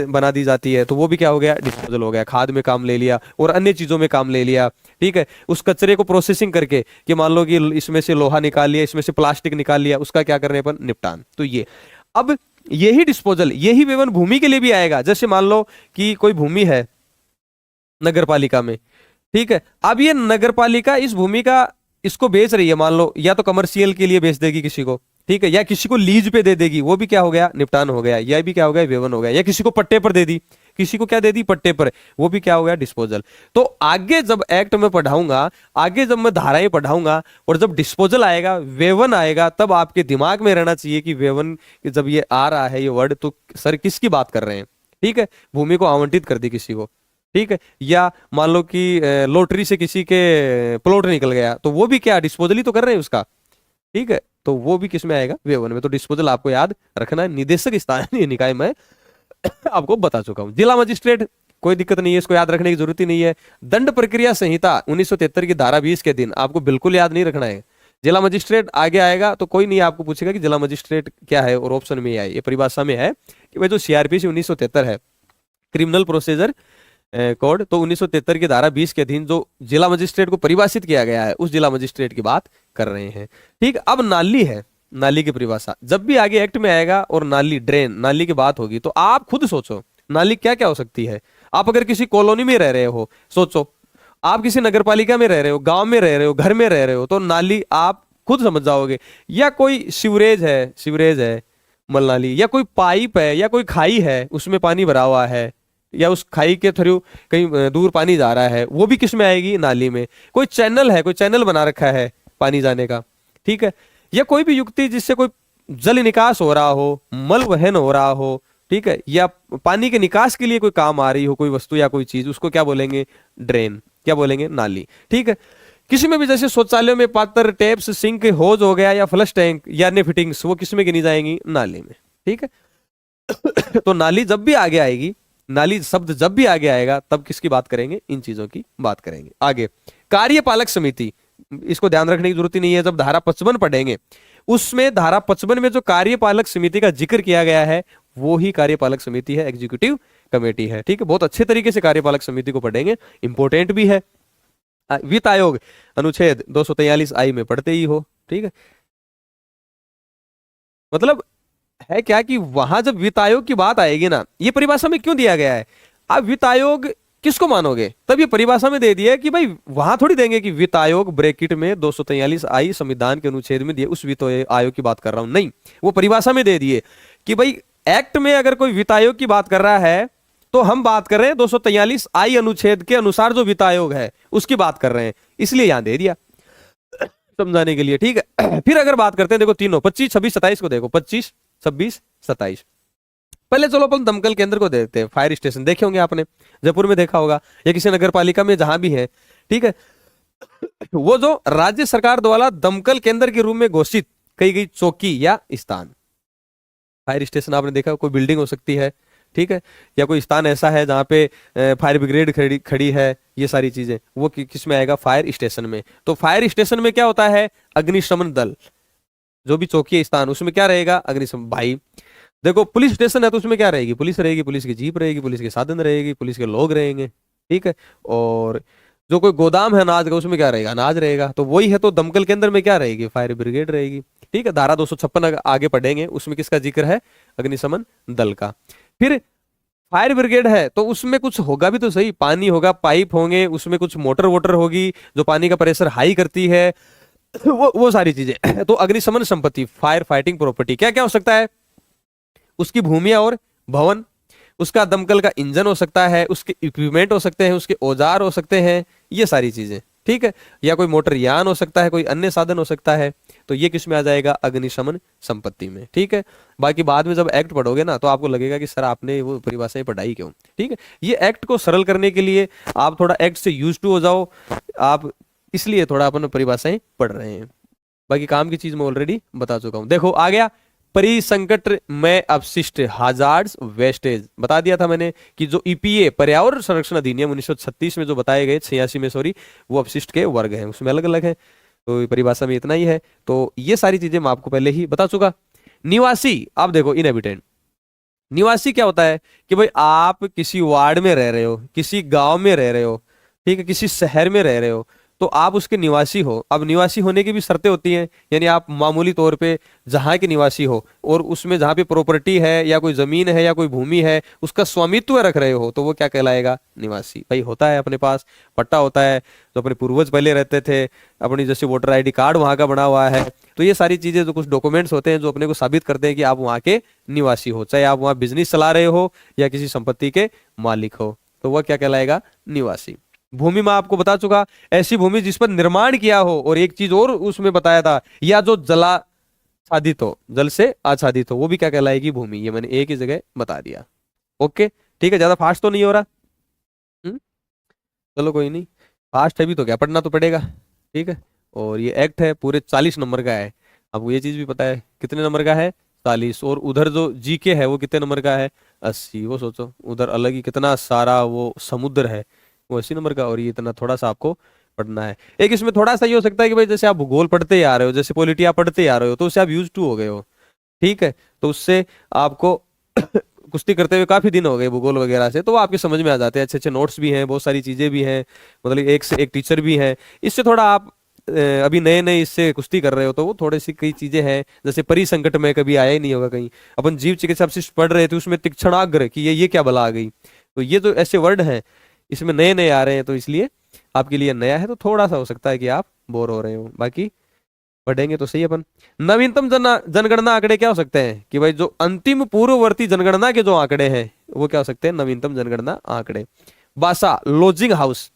बना दी जाती है, तो वो भी क्या हो गया, डिस्पोजल हो गया, खाद में काम ले लिया और अन्य चीजों में काम ले लिया। ठीक है, उस कचरे को प्रोसेसिंग करके कि मान लो कि इसमें से लोहा निकाल लिया, इसमें से प्लास्टिक निकाल लिया, उसका क्या कर रहे हैं अपन, निपटान। तो ये अब यही डिस्पोजल, यही वेवन भूमि के लिए भी आएगा। जैसे मान लो कि कोई भूमि है नगर पालिका में, ठीक है, अब ये नगर पालिका इस भूमि का इसको बेच रही है, मान लो या तो कमर्शियल के लिए बेच देगी किसी को, ठीक है, या किसी को लीज पे दे देगी, वो भी क्या हो गया, निपटान हो गया, यह भी क्या हो गया, वेवन हो गया। या किसी को पट्टे पर दे दी, किसी को क्या दे दी, पट्टे पर, वो भी क्या हो गया, डिस्पोजल। तो आगे जब एक्ट में पढ़ाऊंगा, आगे जब मैं धाराएं पढ़ाऊंगा, और जब डिस्पोजल आएगा, वेवन आएगा, तब आपके दिमाग में रहना चाहिए कि वेवन जब ये आ रहा है ये वर्ड, तो सर किसकी बात कर रहे हैं। ठीक है, भूमि को आवंटित कर दी किसी को, ठीक है, या मान लो कि लॉटरी से किसी के प्लॉट निकल गया, तो वो भी क्या, डिस्पोजल ही तो कर रहे हैं उसका। ठीक है, तो वो भी किस में आएगा, वेवन में। तो डिस्पोजल आपको याद रखना है। निदेशक स्थानीय निकाय में आपको बता चुका हूं। जिला मजिस्ट्रेट, कोई दिक्कत नहीं है, इसको याद रखने की जरूरत ही नहीं है। दंड प्रक्रिया संहिता 1973 की धारा 20 के दिन आपको बिल्कुल याद नहीं रखना है। जिला मजिस्ट्रेट आगे आएगा तो कोई नहीं आपको पूछेगा कि जिला मजिस्ट्रेट क्या है, और ऑप्शन में आए, ये परिभाषा में है कि भाई जो सीआरपीसी 1973 है, क्रिमिनल प्रोसीजर कोड, तो 1973 की धारा 20 के अधीन जो जिला मजिस्ट्रेट को परिभाषित किया गया है, उस जिला मजिस्ट्रेट की बात कर रहे हैं। ठीक, अब नाली है, नाली की परिभाषा जब भी आगे एक्ट में आएगा और नाली, ड्रेन, नाली की बात होगी, तो आप खुद सोचो नाली क्या क्या हो सकती है। आप अगर किसी कॉलोनी में रह रहे हो, सोचो आप किसी नगर पालिका में रह रहे हो, गांव में रह रहे हो, घर में रह रहे हो, तो नाली आप खुद समझ जाओगे। या कोई सीवरेज है मल नाली, या कोई पाइप है, या कोई खाई है उसमें पानी भरा हुआ है, या उस खाई के थ्रू कहीं दूर पानी जा रहा है, वो भी किस में आएगी, नाली में। कोई चैनल है, कोई चैनल बना रखा है पानी जाने का, ठीक है, या कोई भी युक्ति जिससे कोई जल निकास हो रहा हो, मल वहन हो रहा हो, ठीक है, या पानी के निकास के लिए कोई काम आ रही हो कोई वस्तु या कोई चीज, उसको क्या बोलेंगे, ड्रेन, क्या बोलेंगे, नाली, ठीक है। किसी में भी जैसे शौचालयों में पात्र, टैप्स, सिंक, होज हो गया, या फ्लश टैंक या अन्य फिटिंग्स, वो किस में गिनी जाएंगी, नाली में, ठीक है। तो नाली जब भी आगे आएगी, नाली शब्द जब भी आगे आएगा, तब किसकी बात करेंगे, इन चीजों की बात करेंगे। आगे कार्यपालक समिति, इसको ध्यान रखने की जरूरत ही नहीं है, जब धारा 55 पढ़ेंगे उसमें धारा 55 में जो कार्यपालक समिति का जिक्र किया गया है वो ही कार्यपालक समिति है, एग्जीक्यूटिव कमेटी है, ठीक है। बहुत अच्छे तरीके से कार्यपालक समिति को पढ़ेंगे, इंपॉर्टेंट भी है। वित्त आयोग अनुच्छेद 243 आई में पढ़ते ही हो, ठीक है। मतलब है क्या कि वहां जब वित्त आयोग की बात आएगी ना, ये परिभाषा में क्यों दिया गया है, आप वित्त आयोग किसको मानोगे, तब ये परिभाषा में दे दिया है कि भाई वहां थोड़ी देंगे कि वित्त आयोग ब्रैकेट में 243 आई संविधान के अनुच्छेद में दिए उस वित्त आयोग की बात कर रहा हूं, नहीं, वो परिभाषा में दे दिए कि भाई एक्ट में अगर कोई वित्त आयोग की बात कर रहा है तो हम बात कर रहे हैं 243 आई अनुच्छेद के अनुसार जो वित्त आयोग है उसकी बात कर रहे हैं, इसलिए यहां दे दिया समझाने के लिए, ठीक है। फिर अगर बात करते हैं, देखो तीनों 25, 26, 27 को देखो, 25, 26, 27। पहले चलो अपन दमकल केंद्र को देखते हैं। फायर स्टेशन देखे होंगे आपने, जयपुर में देखा होगा या किसी नगर पालिका में जहां भी है, ठीक है। वो जो राज्य सरकार द्वारा दमकल केंद्र के रूप में घोषित की गई चौकी या स्थान, फायर स्टेशन आपने देखा, कोई बिल्डिंग हो सकती है, ठीक है, या कोई स्थान ऐसा है जहां पे फायर ब्रिगेड खड़ी है, ये सारी चीजें वो किस में आएगा, फायर स्टेशन में। तो फायर स्टेशन में क्या होता है, अग्निशमन दल, जो भी चौकी स्थान उसमें क्या रहेगा, अग्निशमन। भाई देखो पुलिस स्टेशन है तो उसमें क्या रहेगी, पुलिस रहेगी, पुलिस की जीप रहेगी, पुलिस के साधन रहेगी, पुलिस के लोग रहेंगे, ठीक है। और जो कोई गोदाम है अनाज का, उसमें क्या रहेगा, अनाज रहेगा। तो वही है, तो दमकल के अंदर में क्या रहेगी, फायर ब्रिगेड रहेगी, ठीक है। धारा 256 आगे पढ़ेंगे, उसमें किसका जिक्र है, अग्निशमन दल का। फिर फायर ब्रिगेड है तो उसमें कुछ होगा भी तो सही, पानी होगा, पाइप होंगे, उसमें कुछ मोटर वोटर होगी जो पानी का प्रेशर हाई करती है, वो सारी चीजें। तो अग्निशमन संपत्ति, फायर फाइटिंग प्रॉपर्टी, क्या क्या हो सकता है, उसकी भूमिया और भवन, उसका दमकल का इंजन हो सकता है, उसके इक्विपमेंट हो सकते हैं, उसके औजार हो सकते हैं, ये सारी चीजें, ठीक है। या कोई मोटर यान हो सकता है, कोई अन्य साधन हो सकता है, तो ये किस में आ जाएगा, अग्निशमन संपत्ति में, ठीक है। बाकी बाद में जब एक्ट पढ़ोगे ना तो आपको लगेगा कि सर आपने वो परिभाषाएं पढ़ाई क्यों, ठीक है। ये एक्ट को सरल करने के लिए आप थोड़ा एक्ट से यूज टू हो जाओ आप, इसलिए थोड़ा अपन परिभाषाएं पढ़ रहे हैं। बाकी काम की चीज मैं ऑलरेडी बता चुका हूं। देखो आ गया परिसंकट में अपशिष्ट, हाजार्ड्स वेस्टेज, बता दिया था मैंने कि जो ईपीए पर्यावरण संरक्षण अधिनियम 1936 में जो बताए गए, 86 में सॉरी, वो अपशिष्ट के वर्ग हैं, उसमें अलग अलग है, तो परिभाषा में इतना ही है। तो ये सारी चीजें मैं आपको पहले ही बता चुका। निवासी, आप देखो इनहेबिटेंट, निवासी क्या होता है कि भाई आप किसी वार्ड में रह रहे हो, किसी गांव में रह रहे हो, ठीक है, किसी शहर में रह रहे हो, तो आप उसके निवासी हो। अब निवासी होने की भी शर्तें होती हैं, यानी आप मामूली तौर पे जहां के निवासी हो और उसमें जहां पे प्रॉपर्टी है या कोई जमीन है या कोई भूमि है उसका स्वामित्व रख रहे हो, तो वो क्या कहलाएगा, निवासी। भाई होता है अपने पास पट्टा होता है, जो अपने पूर्वज पहले रहते थे, अपनी जैसे वोटर आईडी कार्ड वहां का बना हुआ है, तो ये सारी चीजें जो कुछ डॉक्यूमेंट्स होते हैं जो अपने को साबित करते हैं कि आप वहां के निवासी हो, चाहे आप वहां बिजनेस चला रहे हो या किसी संपत्ति के मालिक हो, तो वह क्या कहलाएगा, निवासी। भूमि में आपको बता चुका, ऐसी भूमि जिस पर निर्माण किया हो, और एक चीज और उसमें बताया था, या जो जलाच्छादित हो, जल से आच्छादित हो, वो भी क्या कहलाएगी, भूमि। ये मैंने एक ही जगह बता दिया, ओके, ठीक है। ज्यादा फास्ट तो नहीं हो रहा, चलो कोई नहीं, फास्ट है भी तो क्या, पढ़ना तो पड़ेगा, ठीक है। और ये एक्ट है पूरे 40 नंबर का है, आपको ये चीज भी पता है कितने नंबर का है, 40। और उधर जो जीके है वो कितने नंबर का है, 80। वो सोचो उधर अलग ही कितना सारा वो समुद्र है, वो 80 नंबर का, और ये इतना थोड़ा सा आपको पढ़ना है। एक इसमें थोड़ा सा ये हो सकता है कि भाई जैसे आप भूगोल पढ़ते ही आ रहे हो, जैसे पॉलिटी आप पढ़ते ही आ रहे हो, तो उससे आप यूज टू हो गए हो, ठीक है, तो उससे आपको कुश्ती करते हुए काफी दिन हो गए भूगोल वगैरह से, तो वो आपके समझ में आ जाते हैं, अच्छे अच्छे नोट्स भी हैं, बहुत सारी चीजें भी हैं, मतलब एक से एक टीचर भी है। इससे थोड़ा आप अभी नए नए इससे कुश्ती कर रहे हो, तो वो थोड़ी सी कई चीजें हैं, जैसे परिसंकट में कभी आया ही नहीं होगा कहीं, अपन जीव चिकित्सा अपशिष्ट पढ़ रहे थे, उसमें तीक्ष्णाग्र कि ये क्या बला आ गई, तो ये जो ऐसे वर्ड हैं इसमें नए नए आ रहे हैं, तो इसलिए आपके लिए नया है, तो थोड़ा सा हो सकता है कि आप बोर हो रहे हो, बाकी पढ़ेंगे तो सही अपन। नवीनतम जनगणना आंकड़े क्या हो सकते हैं कि भाई जो अंतिम पूर्ववर्ती जनगणना के जो आंकड़े हैं वो क्या हो सकते हैं, नवीनतम जनगणना आंकड़े। बासा लॉजिंग हाउस,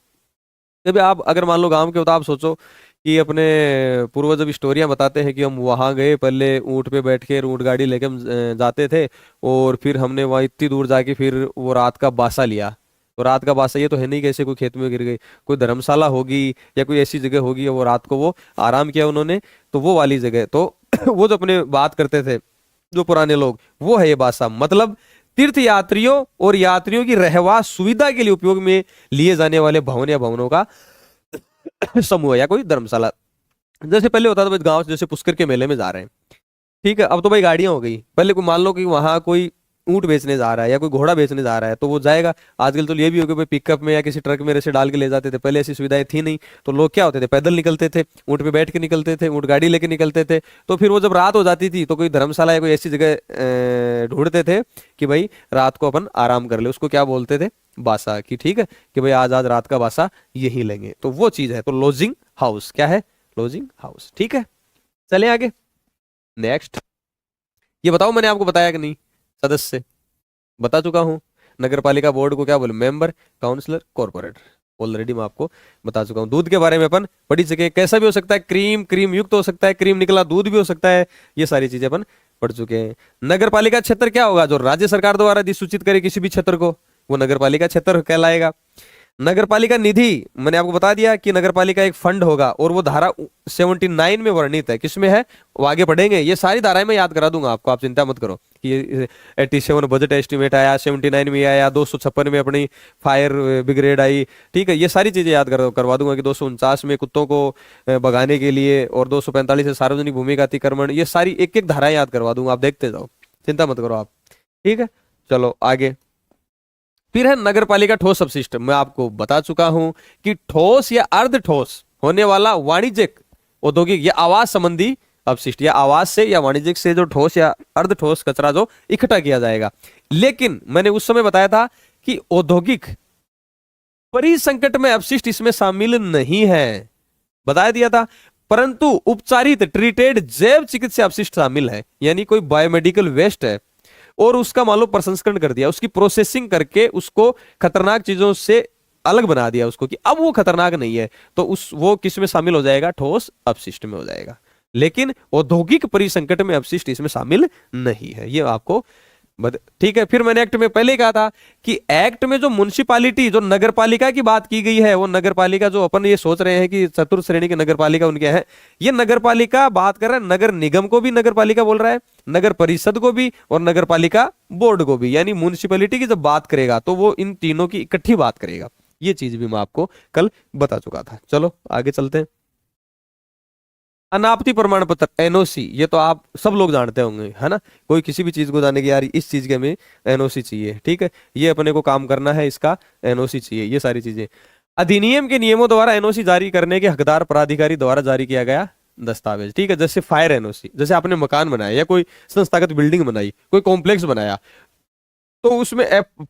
जब आप अगर मान लो गांव के हो तो आप सोचो कि अपने पूर्वज जब स्टोरियां बताते हैं कि हम वहां गए, पहले ऊंट पे बैठ के ऊंट गाड़ी लेके हम जाते थे, और फिर हमने वहां इतनी दूर जाके फिर वो रात का बासा लिया। तो रात का बासा ये तो है नहीं कि ऐसे कोई खेत में गिर गई, कोई धर्मशाला होगी या कोई ऐसी जगह होगी, वो रात को वो आराम किया उन्होंने, तो वो वाली जगह तो वो जो अपने बात करते थे जो पुराने लोग, वो है ये बासा। मतलब तीर्थ यात्रियों और यात्रियों की रहवास सुविधा के लिए उपयोग में लिए जाने वाले भवन या भवनों का समूह या कोई धर्मशाला। जैसे पहले होता था भाई गांव से जैसे पुष्कर के मेले में जा रहे हैं, ठीक है, अब तो भाई गाड़ियां हो गई, पहले कोई मान लो कि वहां कोई ऊंट बेचने जा रहा है या कोई घोड़ा बेचने जा रहा है तो वो जाएगा। आजकल तो ये भी हो गया भाई पिकअप में या किसी ट्रक में ऐसे डाल के ले जाते थे, पहले ऐसी सुविधाएं थी नहीं, तो लोग क्या होते थे पैदल निकलते थे, ऊंट पे बैठ के निकलते थे, ऊंट गाड़ी लेके निकलते थे। तो फिर वो जब रात हो जाती थी तो कोई धर्मशाला या कोई ऐसी जगह ढूंढते थे कि भाई रात को अपन आराम कर ले, उसको क्या बोलते थे, बासा, की ठीक है कि भाई आज आज रात का बासा यही लेंगे, तो वो चीज है। तो लॉजिंग हाउस क्या है, लॉजिंग हाउस, ठीक है। चले आगे नेक्स्ट। ये बताओ मैंने आपको बताया कि नहीं, सदस्य बता चुका हूं। नगर पालिका बोर्ड को क्या बोले, मेंबर, काउंसलर, कॉर्पोरेटर, ऑलरेडी मैं आपको बता चुका हूं। दूध के बारे में अपन पढ़ी चुके हैं, कैसा भी हो सकता है, क्रीम, क्रीम युक्त हो सकता है, क्रीम निकला दूध भी हो सकता है, ये सारी चीजें अपन पढ़ चुके हैं। नगर पालिका क्षेत्र क्या होगा, जो राज्य सरकार द्वारा अधिसूचित करे किसी भी क्षेत्र को, वो नगर पालिका क्षेत्र कहलाएगा। नगर पालिका निधि, मैंने आपको बता दिया कि नगर पालिका एक फंड होगा, और वो धारा 79 में वर्णित है, किसमें है वो आगे पढ़ेंगे, ये सारी धाराएं मैं याद करा दूंगा आपको, आप चिंता मत करो कि ये 87 बजट एस्टिमेट आया, 79 में आया, 256 में अपनी फायर ब्रिगेड आई, ठीक है, ये सारी चीजें याद करवा दूंगा कि 249 में कुत्तों को भगाने के लिए, और 245 से सार्वजनिक भूमि का अतिक्रमण, ये सारी एक एक धाराएं याद करवा दूंगा, आप देखते जाओ, चिंता मत करो आप, ठीक है। चलो आगे, फिर है नगर पालिका ठोस अपशिष्ट। मैं आपको बता चुका हूं कि ठोस या अर्ध ठोस होने वाला वाणिज्यिक, औद्योगिक या आवास संबंधी अपशिष्ट, या आवास से या वाणिज्यिक से जो ठोस या अर्ध ठोस कचरा जो इकट्ठा किया जाएगा। लेकिन मैंने उस समय बताया था कि औद्योगिक परिसंकट में अपशिष्ट इसमें शामिल नहीं है, बता दिया था। परंतु उपचारित ट्रीटेड जैव चिकित्सा अपशिष्ट शामिल है, यानी कोई बायोमेडिकल वेस्ट है और उसका मान लो प्रसंस्करण कर दिया, उसकी प्रोसेसिंग करके उसको खतरनाक चीजों से अलग बना दिया उसको, कि अब वो खतरनाक नहीं है, तो उस वो किस में शामिल हो जाएगा, ठोस अपशिष्ट में हो जाएगा। लेकिन औद्योगिक परिसंकट में अपशिष्ट इसमें शामिल नहीं है, ये आपको ठीक है। फिर मैंने एक्ट में पहले ही कहा था कि एक्ट में जो म्युनिसिपालिटी, जो नगर पालिका की बात की गई है, वो नगर पालिका जो अपन ये सोच रहे हैं कि चतुर्थ श्रेणी की नगर पालिका उनके हैं, ये नगर पालिका बात कर रहा है, नगर निगम को भी नगर पालिका बोल रहा है, नगर परिषद को भी, और नगर पालिका बोर्ड को भी, यानी म्युनिसिपैलिटी की जब बात करेगा तो वो इन तीनों की इकट्ठी बात करेगा। ये चीज भी मैं आपको कल बता चुका था। चलो आगे चलते हैं। अनापत्ति प्रमाण पत्र, एनओसी, ये तो आप सब लोग जानते होंगे, है ना, कोई किसी भी चीज को जाने की यार इस चीज के हमें एनओसी चाहिए, ठीक है, ये अपने को काम करना है, इसका एनओसी चाहिए, ये सारी चीजें। अधिनियम के नियमों द्वारा एनओसी जारी करने के हकदार प्राधिकारी द्वारा जारी किया गया दस्तावेज, ठीक है। जैसे फायर एनओसी, जैसे आपने मकान बनाया या कोई संस्थागत बिल्डिंग बनाई, कोई कॉम्प्लेक्स बनाया, तो उसमें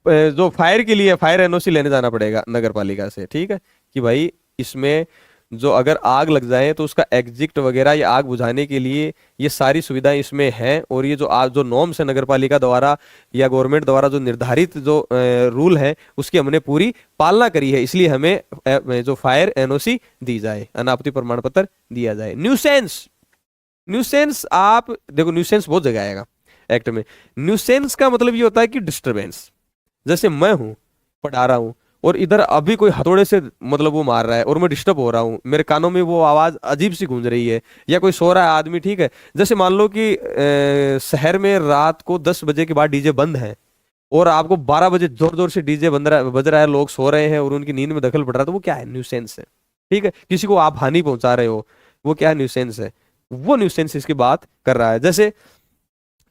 जो फायर के लिए फायर एनओसी लेने जाना पड़ेगा नगर पालिका से, ठीक है, कि भाई इसमें जो अगर आग लग जाए तो उसका एग्जिट वगैरह या आग बुझाने के लिए ये सारी सुविधाएं इसमें हैं, और ये जो नॉर्म्स है नगर पालिका द्वारा या गवर्नमेंट द्वारा जो निर्धारित जो रूल है उसकी हमने पूरी पालना करी है, इसलिए हमें जो फायर एनओसी दी जाए, अनापत्ति प्रमाण पत्र दिया जाए। न्यूसेंस, न्यूसेंस आप देखो, न्यूसेंस बहुत जगह आएगा एक्ट में। न्यूसेंस का मतलब ये होता है कि डिस्टरबेंस, जैसे मैं हूं पढ़ा रहा हूं और इधर अभी कोई हथौड़े से मतलब वो मार रहा है और मैं डिस्टर्ब हो रहा हूँ, मेरे कानों में वो आवाज अजीब सी गूंज रही है, या कोई सो रहा है आदमी, ठीक है। जैसे मान लो कि शहर में रात को 10 बजे के बाद डीजे बंद है और आपको 12 बजे जोर जोर से डीजे बज रहा है, लोग सो रहे हैं और उनकी नींद में दखल पड़ रहा है, तो वो क्या है, न्यूसेंस है, ठीक है। किसी को आप हानि पहुंचा रहे हो, वो क्या है, न्यूसेंस है, वो न्यूसेंस इसकी बात कर रहा है। जैसे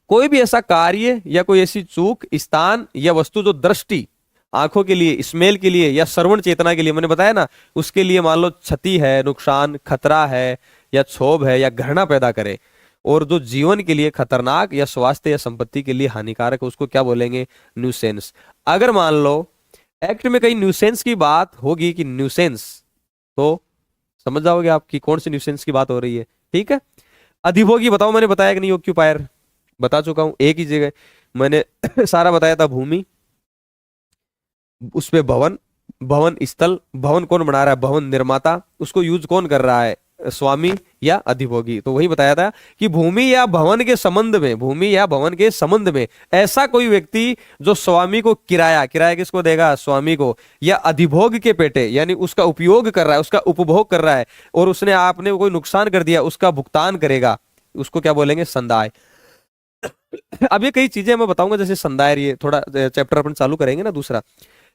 कोई भी ऐसा कार्य या कोई ऐसी चूक, स्थान या वस्तु जो दृष्टि, आंखों के लिए, स्मेल के लिए या श्रवण चेतना के लिए, मैंने बताया ना, उसके लिए मान लो क्षति है, नुकसान, खतरा है या क्षोभ है या घृणा पैदा करे, और जो जीवन के लिए खतरनाक या स्वास्थ्य या संपत्ति के लिए हानिकारक है, उसको क्या बोलेंगे, न्यूसेंस। अगर मान लो एक्ट में कहीं न्यूसेंस की बात होगी कि न्यूसेंस, तो समझ जाओगे आप कि कौन सी न्यूसेंस की बात हो रही है, ठीक है। अधिभोगी बताओ, मैंने बताया कि नहीं? ऑक्यूपायर बता चुका हूं एक ही जगह मैंने सारा बताया था। भूमि, उस पे भवन, भवन स्थल, भवन कौन बना रहा है? भवन निर्माता। उसको यूज कौन कर रहा है? स्वामी या अधिभोगी। तो वही बताया था कि भूमि या भवन के संबंध में, भूमि या भवन के संबंध में ऐसा कोई व्यक्ति जो स्वामी को किराया, किराया किसको देगा? स्वामी को, या अधिभोग के पेटे यानी उसका उपयोग कर रहा है, उसका उपभोग कर रहा है, और उसने आपने कोई नुकसान कर दिया, उसका भुगतान करेगा, उसको क्या बोलेंगे? संदाय। अब ये कई चीजें मैं बताऊंगा, जैसे संदाय, ये थोड़ा चैप्टर अपन चालू करेंगे ना दूसरा,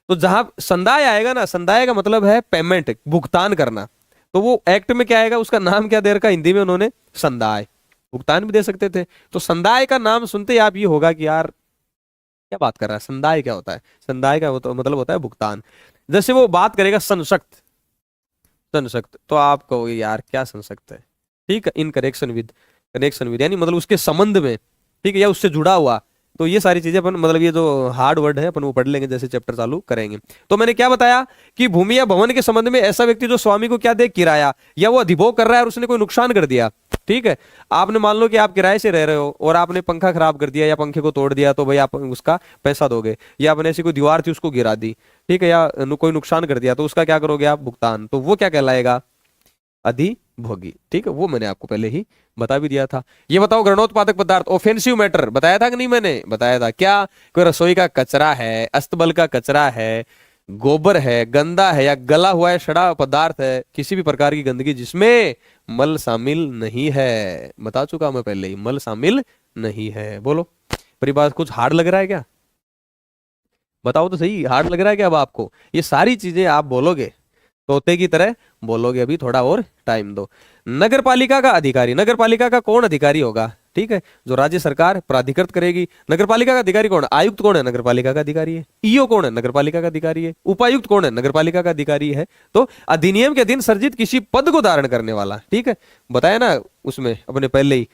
तो जहां संदाय आएगा ना, संदाय का मतलब है पेमेंट, भुगतान करना, तो वो एक्ट में क्या आएगा? उसका नाम क्या दे रखा हिंदी में उन्होंने? संदाय। भुगतान भी दे सकते थे। तो संदाय का नाम सुनते ही आप ये होगा कि यार क्या बात कर रहा है, संदाय क्या होता है? संदाय का मतलब होता है भुगतान। जैसे वो बात करेगा संशक्त, संशक्त, तो आप कहोगे यार क्या संशक्त है? ठीक है, in connection with, connection with यानी मतलब उसके संबंध में, ठीक है, या उससे जुड़ा हुआ। तो ये सारी चीजें अपन, मतलब ये जो हार्ड वर्ड है अपन वो पढ़ लेंगे जैसे चैप्टर चालू करेंगे। तो मैंने क्या बताया कि भूमि या भवन के संबंध में ऐसा व्यक्ति जो स्वामी को क्या दे? किराया, या वो अधिभोग कर रहा है और उसने कोई नुकसान कर दिया। ठीक है, आपने मान लो कि आप किराए से रह रहे हो और आपने पंखा खराब कर दिया या पंखे को तोड़ दिया, तो भाई आप उसका पैसा दोगे। या आपने ऐसी कोई दीवार थी उसको गिरा दी, ठीक है, या कोई नुकसान कर दिया, तो उसका क्या करोगे आप? भुगतान। तो वो क्या कहलाएगा? अधिभोगी। ठीक है, वो मैंने आपको पहले ही बता भी दिया था। ये बताओ, गणोत्पादक पदार्थ, ऑफेंसिव मैटर, बताया था कि नहीं? मैंने बताया था। क्या? कोई रसोई का कचरा है, अस्तबल का कचरा है, गोबर है, गंदा है, या गला हुआ है, सड़ा पदार्थ है, किसी भी प्रकार की गंदगी जिसमें मल शामिल नहीं है। बता चुका मैं पहले ही, मल शामिल नहीं है। बोलो, मेरी बात कुछ हार्ड लग रहा है क्या? बताओ तो सही, हार्ड लग रहा है क्या अब आपको? ये सारी चीजें आप बोलोगे, तोते की तरह बोलोगे। अभी थोड़ा और टाइम दो। नगर पालिका का अधिकारी, नगर पालिका का कौन अधिकारी होगा? ठीक है, जो राज्य सरकार प्राधिकृत करेगी। नगर पालिका का अधिकारी कौन? आयुक्त कौन है? नगर पालिका का अधिकारी है। ईओ कौन है? नगर पालिका का अधिकारी है। उपायुक्त कौन है? नगर पालिका का अधिकारी है। तो अधिनियम के अधीन सर्जित किसी पद को धारण करने वाला, ठीक है, बताया ना उसमें अपने पहले ही,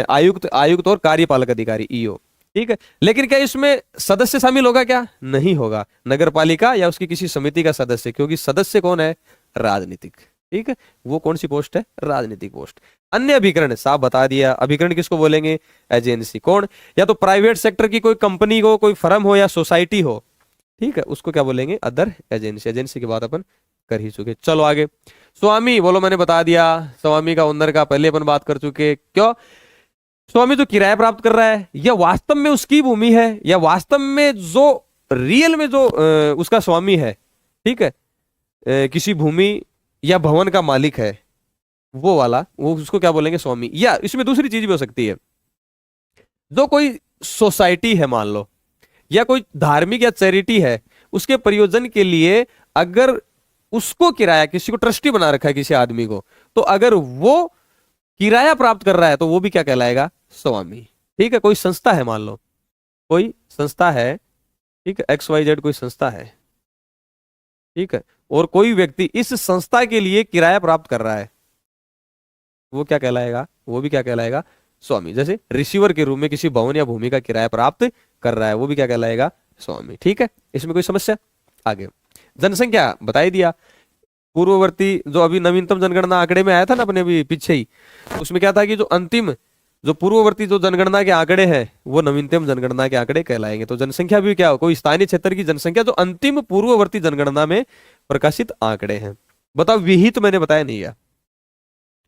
आयुक्त, आयुक्त और कार्यपालक अधिकारी, ईओ। ठीक है, लेकिन क्या इसमें सदस्य शामिल होगा? क्या नहीं होगा? नगर पालिका या उसकी किसी समिति का सदस्य, क्योंकि सदस्य कौन है? राजनीतिक। ठीक है, वो कौन सी पोस्ट है? राजनीतिक पोस्ट। अन्य अभिकरण साफ बता दिया। अभिकरण किसको बोलेंगे? एजेंसी। कौन? या तो प्राइवेट सेक्टर की कोई कंपनी हो, कोई फर्म हो या सोसाइटी हो, ठीक है, उसको क्या बोलेंगे? Other agency. एजेंसी की बात अपन कर ही चुके। चलो आगे। स्वामी बोलो, मैंने बता दिया। स्वामी का, ओनर का पहले अपन बात कर चुके। क्यों? स्वामी जो किराया प्राप्त कर रहा है, या वास्तव में उसकी भूमि है, या वास्तव में जो रियल में जो उसका स्वामी है, ठीक है, किसी भूमि या भवन का मालिक है, वो वाला, वो उसको क्या बोलेंगे? स्वामी। या इसमें दूसरी चीज भी हो सकती है, जो कोई सोसाइटी है मान लो, या कोई धार्मिक या चैरिटी है, उसके प्रयोजन के लिए अगर उसको किराया, किसी को ट्रस्टी बना रखा है किसी आदमी को, तो अगर वो किराया प्राप्त कर रहा है तो वो भी क्या कहलाएगा? स्वामी। ठीक है, कोई संस्था है मान लो, कोई संस्था है, ठीक है, XYZ कोई संस्था है, ठीक है, और कोई व्यक्ति इस संस्था के लिए किराया प्राप्त कर रहा है, वो क्या कहलाएगा? वो भी क्या कहलाएगा? स्वामी। जैसे रिसीवर के रूप में किसी भवन या भूमि का किराया प्राप्त कर रहा है, वो भी क्या कहलाएगा? स्वामी। ठीक है, इसमें कोई समस्या? आगे जनसंख्या बता ही दिया। पूर्ववर्ती जो अभी नवीनतम जनगणना आंकड़े में आया था ना अपने अभी पीछे ही, उसमें क्या था कि जो अंतिम, जो पूर्ववर्ती जो जनगणना के आंकड़े हैं वो नवीनतम जनगणना के आंकड़े कहलाएंगे। तो जनसंख्या भी क्या हो? कोई स्थानीय क्षेत्र की जनसंख्या जो अंतिम पूर्ववर्ती जनगणना में प्रकाशित आंकड़े हैं। बताओ, विहित मैंने बताया नहीं है,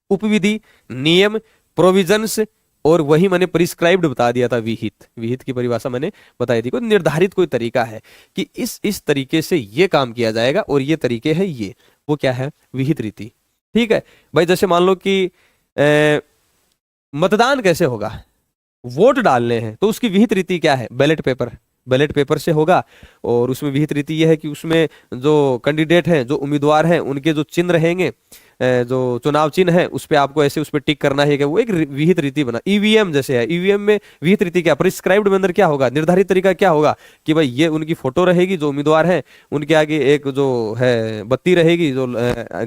उपविधि, नियम, प्रोविजंस, और वही मैंने प्रिस्क्राइब्ड बता दिया था। विहित, विहित की परिभाषा मैंने बताई थी। कोई निर्धारित कोई तरीका है कि इस तरीके से ये काम किया जाएगा और ये तरीके है, ये वो क्या है? विहित रीति। ठीक है भाई, जैसे मान लो कि मतदान कैसे होगा? वोट डालने हैं, तो उसकी विहित रीति क्या है? बैलेट पेपर, बैलेट पेपर से होगा। और उसमें विहित रीति यह है कि उसमें जो कैंडिडेट हैं, जो उम्मीदवार हैं, उनके जो चिन्ह रहेंगे, जो चुनाव चिन्ह है, उस पर आपको ऐसे उस पर टिक करना है कि वो एक विहित रीति बना। ईवीएम जैसे है, ईवीएम में विहित रीति क्या? प्रिस्क्राइब्ड में अंदर क्या होगा? निर्धारित तरीका क्या होगा कि भाई ये उनकी फोटो रहेगी, जो उम्मीदवार है उनके आगे एक जो है बत्ती रहेगी, जो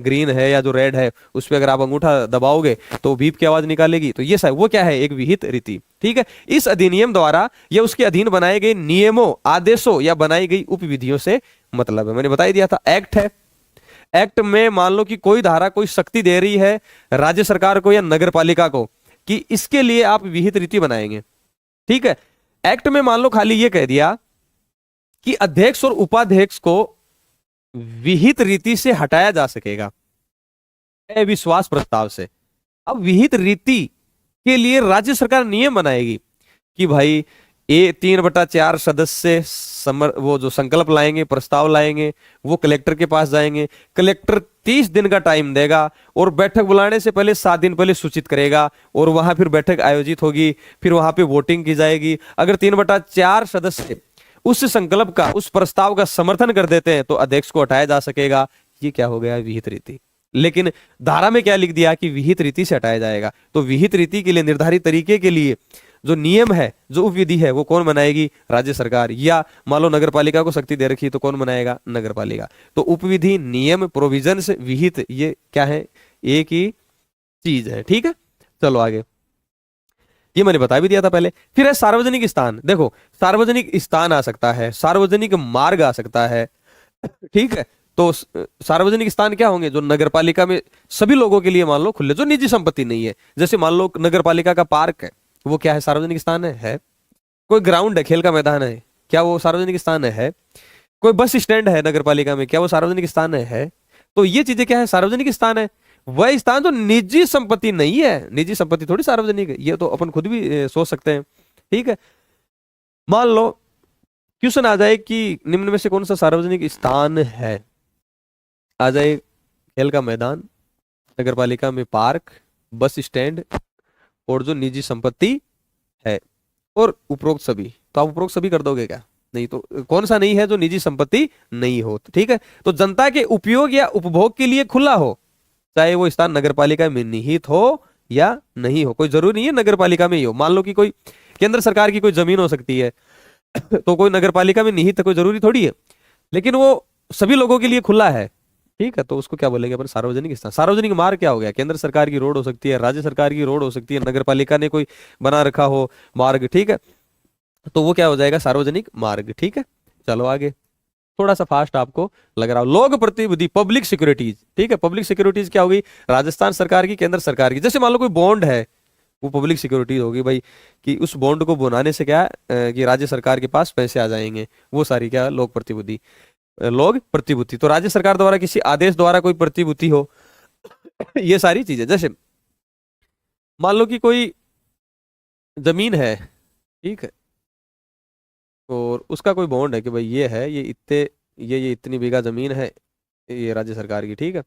ग्रीन है या जो रेड है, उस पर अगर आप अंगूठा दबाओगे तो बीप की आवाज निकालेगी। तो ये वो क्या है? एक विहित रीति। ठीक है, इस अधिनियम द्वारा या उसके अधीन बनाए गए नियमों, आदेशों या बनाई गई उपविधियों से मतलब है। मैंने बता ही दिया था। एक्ट है, एक्ट में मान लो कि कोई धारा कोई शक्ति दे रही है राज्य सरकार को या नगर पालिका को कि इसके लिए आप विहित रीति बनाएंगे। ठीक है, एक्ट में मान लो खाली ये कह दिया कि अध्यक्ष और उपाध्यक्ष को विहित रीति से हटाया जा सकेगा अविश्वास प्रस्ताव से। अब विहित रीति के लिए राज्य सरकार नियम बनाएगी कि भाई ये 3/4 सदस्य वो जो संकल्प लाएंगे, प्रस्ताव लाएंगे, वो कलेक्टर के पास जाएंगे। कलेक्टर 30 दिन का टाइम देगा और बैठक बुलाने से पहले 7 दिन पहले सूचित करेगा और वहां फिर बैठक आयोजित होगी, फिर वहां पे वोटिंग की जाएगी। अगर 3/4 सदस्य उस संकल्प का, उस प्रस्ताव का समर्थन कर देते हैं तो अध्यक्ष को हटाया जा सकेगा। ये क्या हो गया? विहित रीति। लेकिन धारा में क्या लिख दिया कि विहित रीति से हटाया जाएगा। तो विहित रीति के लिए निर्धारित तरीके के लिए जो नियम है, जो उपविधि है, वो कौन बनाएगी? राज्य सरकार। या मान लो नगर पालिका को शक्ति दे रखी तो कौन बनाएगा? नगर पालिका। तो उपविधि, नियम, प्रोविजंस, विहित, ये क्या है? एक ही चीज है। ठीक है, चलो आगे। ये मैंने बता भी दिया था पहले। फिर है सार्वजनिक स्थान। देखो, सार्वजनिक स्थान आ सकता है, सार्वजनिक मार्ग आ सकता है। ठीक है, तो सार्वजनिक स्थान क्या होंगे? जो नगर पालिका में सभी लोगों के लिए मान लो खुले, जो निजी संपत्ति नहीं है। जैसे मान लो नगर पालिका का पार्क है, वो क्या है? सार्वजनिक स्थान है। कोई ग्राउंड है, खेल का मैदान है, क्या वो सार्वजनिक स्थान है? कोई बस स्टैंड है नगर पालिका में, क्या वो सार्वजनिक स्थान है? तो ये चीजें क्या है? सार्वजनिक स्थान है। वह स्थान जो निजी संपत्ति नहीं है, निजी संपत्ति थोड़ी सार्वजनिक है, ये तो अपन खुद भी सोच सकते हैं। ठीक है, मान लो क्वेश्चन आ जाए कि निम्न में से कौन सा सार्वजनिक स्थान है? आ जाए खेल का मैदान, नगर पालिका में पार्क, बस स्टैंड और जो निजी संपत्ति है और उपरोक्त सभी। तो आप उपरोक्त सभी कर दोगे क्या? नहीं। तो कौन सा नहीं है? जो निजी संपत्ति नहीं हो। ठीक है, तो जनता के उपयोग या उपभोग के लिए खुला हो, चाहे वो स्थान नगर पालिका में निहित हो या नहीं हो। कोई जरूरी नहीं है नगर पालिका में ही हो। मान लो कि कोई केंद्र सरकार की कोई जमीन हो सकती है तो कोई नगर पालिका में निहित है, कोई जरूरी थोड़ी है, लेकिन वो सभी लोगों के लिए खुला है। ठीक है, तो उसको क्या बोलेंगे अपन? सार्वजनिक स्थान। सार्वजनिक मार्ग क्या हो गया? केंद्र सरकार की रोड हो सकती है, राज्य सरकार की रोड हो सकती है, नगर पालिका ने कोई बना रखा हो मार्ग। ठीक है, तो वो क्या हो जाएगा? सार्वजनिक मार्ग। ठीक है, चलो आगे। थोड़ा सा फास्ट आपको लग रहा हो। लोक प्रतिनिधि, पब्लिक सिक्योरिटीज। ठीक है, पब्लिक सिक्योरिटीज क्या होगी? राजस्थान सरकार की, केंद्र सरकार की। जैसे मान लो कोई बॉन्ड है, वो पब्लिक सिक्योरिटी होगी भाई, कि उस बॉन्ड को बनाने से क्या कि राज्य सरकार के पास पैसे आ जाएंगे। वो सारी क्या? लोक प्रतिनिधि, लोक प्रतिभूति। तो राज्य सरकार द्वारा किसी आदेश द्वारा कोई प्रतिभूति हो ये सारी चीजें। जैसे मान लो कि कोई जमीन है, ठीक है, और उसका कोई बॉन्ड है कि भाई ये है, ये इतने, ये इतनी बीघा जमीन है, ये राज्य सरकार की। ठीक है,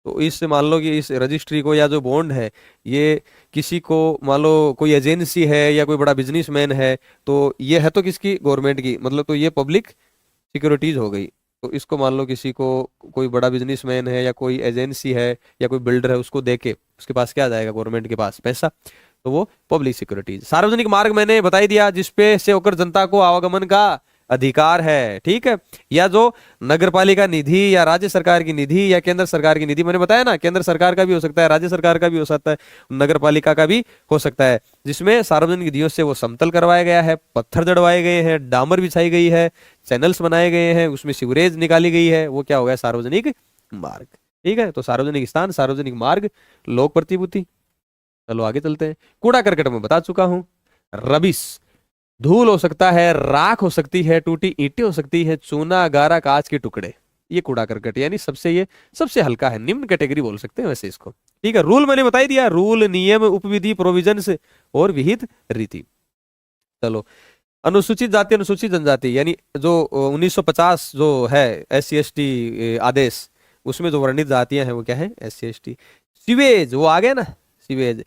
तो इससे मान लो कि इस रजिस्ट्री को या जो बॉन्ड है, ये किसी को, मान लो कोई एजेंसी है या कोई बड़ा बिजनेसमैन है, तो ये है तो किसकी? गवर्नमेंट की। मतलब तो ये पब्लिक सिक्योरिटीज हो गई। तो इसको मान लो किसी को, कोई बड़ा बिजनेसमैन है या कोई एजेंसी है या कोई बिल्डर है, उसको देके उसके पास क्या आ जाएगा? गवर्नमेंट के पास पैसा। तो वो पब्लिक सिक्योरिटीज। सार्वजनिक मार्ग मैंने बता ही दिया, जिसपे से होकर जनता को आवागमन का अधिकार है। ठीक है, या जो नगर पालिका निधि या राज्य सरकार की निधि या केंद्र सरकार की निधि, मैंने बताया ना, केंद्र सरकार का भी हो सकता है, राज्य सरकार का भी हो सकता है, नगर पालिका का भी हो सकता है, जिसमें सार्वजनिक निधियों से वो समतल करवाया गया है, पत्थर जड़वाए गए हैं, डामर बिछाई गई है, चैनल्स बनाए गए हैं, उसमें सीवरेज निकाली गई है, वो क्या हो गया? सार्वजनिक मार्ग। ठीक है, तो सार्वजनिक स्थान, सार्वजनिक मार्ग, लोक प्रतिभूति। चलो आगे चलते हैं। कूड़ा करकट में बता चुका हूं। रबिश, धूल हो सकता है, राख हो सकती है, टूटी ईंटें हो सकती है, चूना, गारा, कांच के टुकड़े, ये कूड़ा करकट यानी ये सबसे हल्का है, निम्न कैटेगरी बोल सकते हैं वैसे इसको। ठीक है, रूल मैंने बता ही दिया, रूल, नियम, उपविधि, प्रोविजंस और विहित रीति। चलो, अनुसूचित जाति, अनुसूचित जनजाति, यानी जो 1950 जो है SC/ST आदेश, उसमें जो वर्णित जातियां हैं वो क्या है? SC/ST। सीवेज, वो आ गया ना, सीवेज,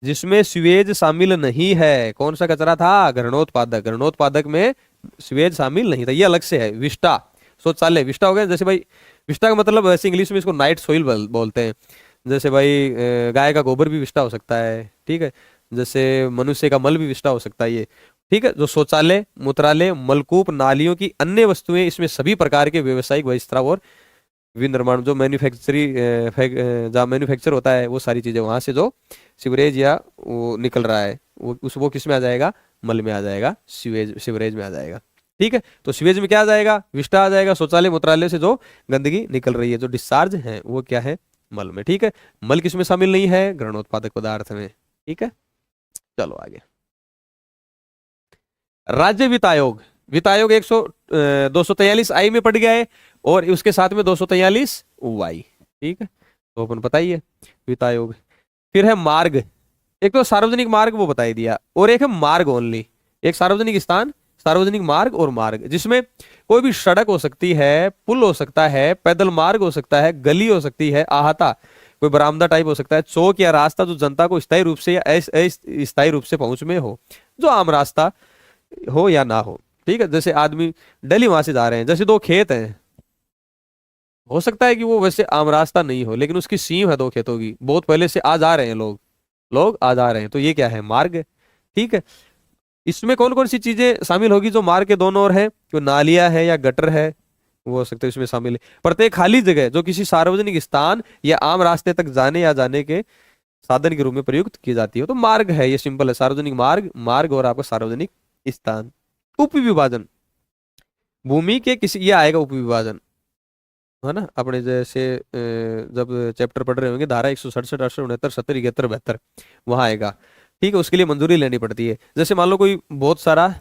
जिसमें सीवेज शामिल नहीं है। कौन सा कचरा था? घरणोत्पादक। घरणोत्पादक में सीवेज शामिल नहीं था, ये अलग से है। विष्टा, शौचालय, विष्टा हो गया। जैसे भाई विष्टा का मतलब वैसे इंग्लिश में इसको नाइट सोइल बोलते हैं। जैसे भाई गाय का गोबर भी विष्टा हो सकता है। ठीक है, जैसे मनुष्य का मल भी विष्टा हो सकता है ये। ठीक है, जो शौचालय, मूत्रालय, मलकूप, नालियों की अन्य वस्तुएं, इसमें सभी प्रकार के व्यावसायिक बहिस्त्राव और विनिर्माण, जो जहाँ मैन्युफैक्चर होता है, वो सारी चीजें, वहां से जो सीवरेज या वो निकल रहा है, वो किस में आ जाएगा? मल में आ जाएगा, सीवरेज में आ जाएगा। ठीक है, तो सीवेज में क्या आ जाएगा? विष्टा आ जाएगा। शौचालय, मूत्रालय से जो गंदगी निकल रही है, जो डिस्चार्ज है, वो क्या है? मल में। ठीक है, मल किस में शामिल नहीं है? घरणोत्पादक पदार्थ में। ठीक है, चलो आगे। राज्य वित्त आयोग, वित्त आयोग 243 आई में पड़ गया है और उसके साथ में 243 वाई। ठीक है, तो अपन पता ही है वित्त आयोग। फिर है मार्ग, एक तो सार्वजनिक मार्ग वो बता ही दिया, और एक है मार्ग ओनली, एक सार्वजनिक स्थान, सार्वजनिक मार्ग और मार्ग, जिसमें कोई भी सड़क हो सकती है, पुल हो सकता है, पैदल मार्ग हो सकता है, गली हो सकती है, आहता कोई बरामदा टाइप हो सकता है, चौक या रास्ता जो जनता को स्थायी रूप से या अस्थायी रूप से पहुंच में हो, जो आम रास्ता हो या ना हो। ठीक है, जैसे आदमी दिल्ली वहां से जा रहे हैं, जैसे दो खेत हैं, हो सकता है कि वो वैसे आम रास्ता नहीं हो, लेकिन उसकी सीम है दो खेतों की, बहुत पहले से आ जा रहे हैं लोग, लोग आ जा रहे हैं, तो ये क्या है, मार्ग है। ठीक है, इसमें कौन कौन सी चीजें शामिल होगी जो मार्ग के दोनों ओर है, जो नालियां है या गटर है, वो हो सकते हैं इसमें शामिल है। प्रत्येक खाली जगह जो किसी सार्वजनिक स्थान या आम रास्ते तक जाने या जाने के साधन के रूप में प्रयुक्त की जाती है, तो मार्ग है, ये सिंपल है, सार्वजनिक मार्ग, मार्ग और आपका सार्वजनिक स्थान। उपविभाजन, भूमि के किसी, ये आएगा उपविभाजन, है ना, अपने जैसे जब चैप्टर पढ़ रहे होंगे धारा 167, 68, 69, 70, 71, 72, वहां आएगा। ठीक है, उसके लिए मंजूरी लेनी पड़ती है। जैसे मान लो कोई बहुत सारा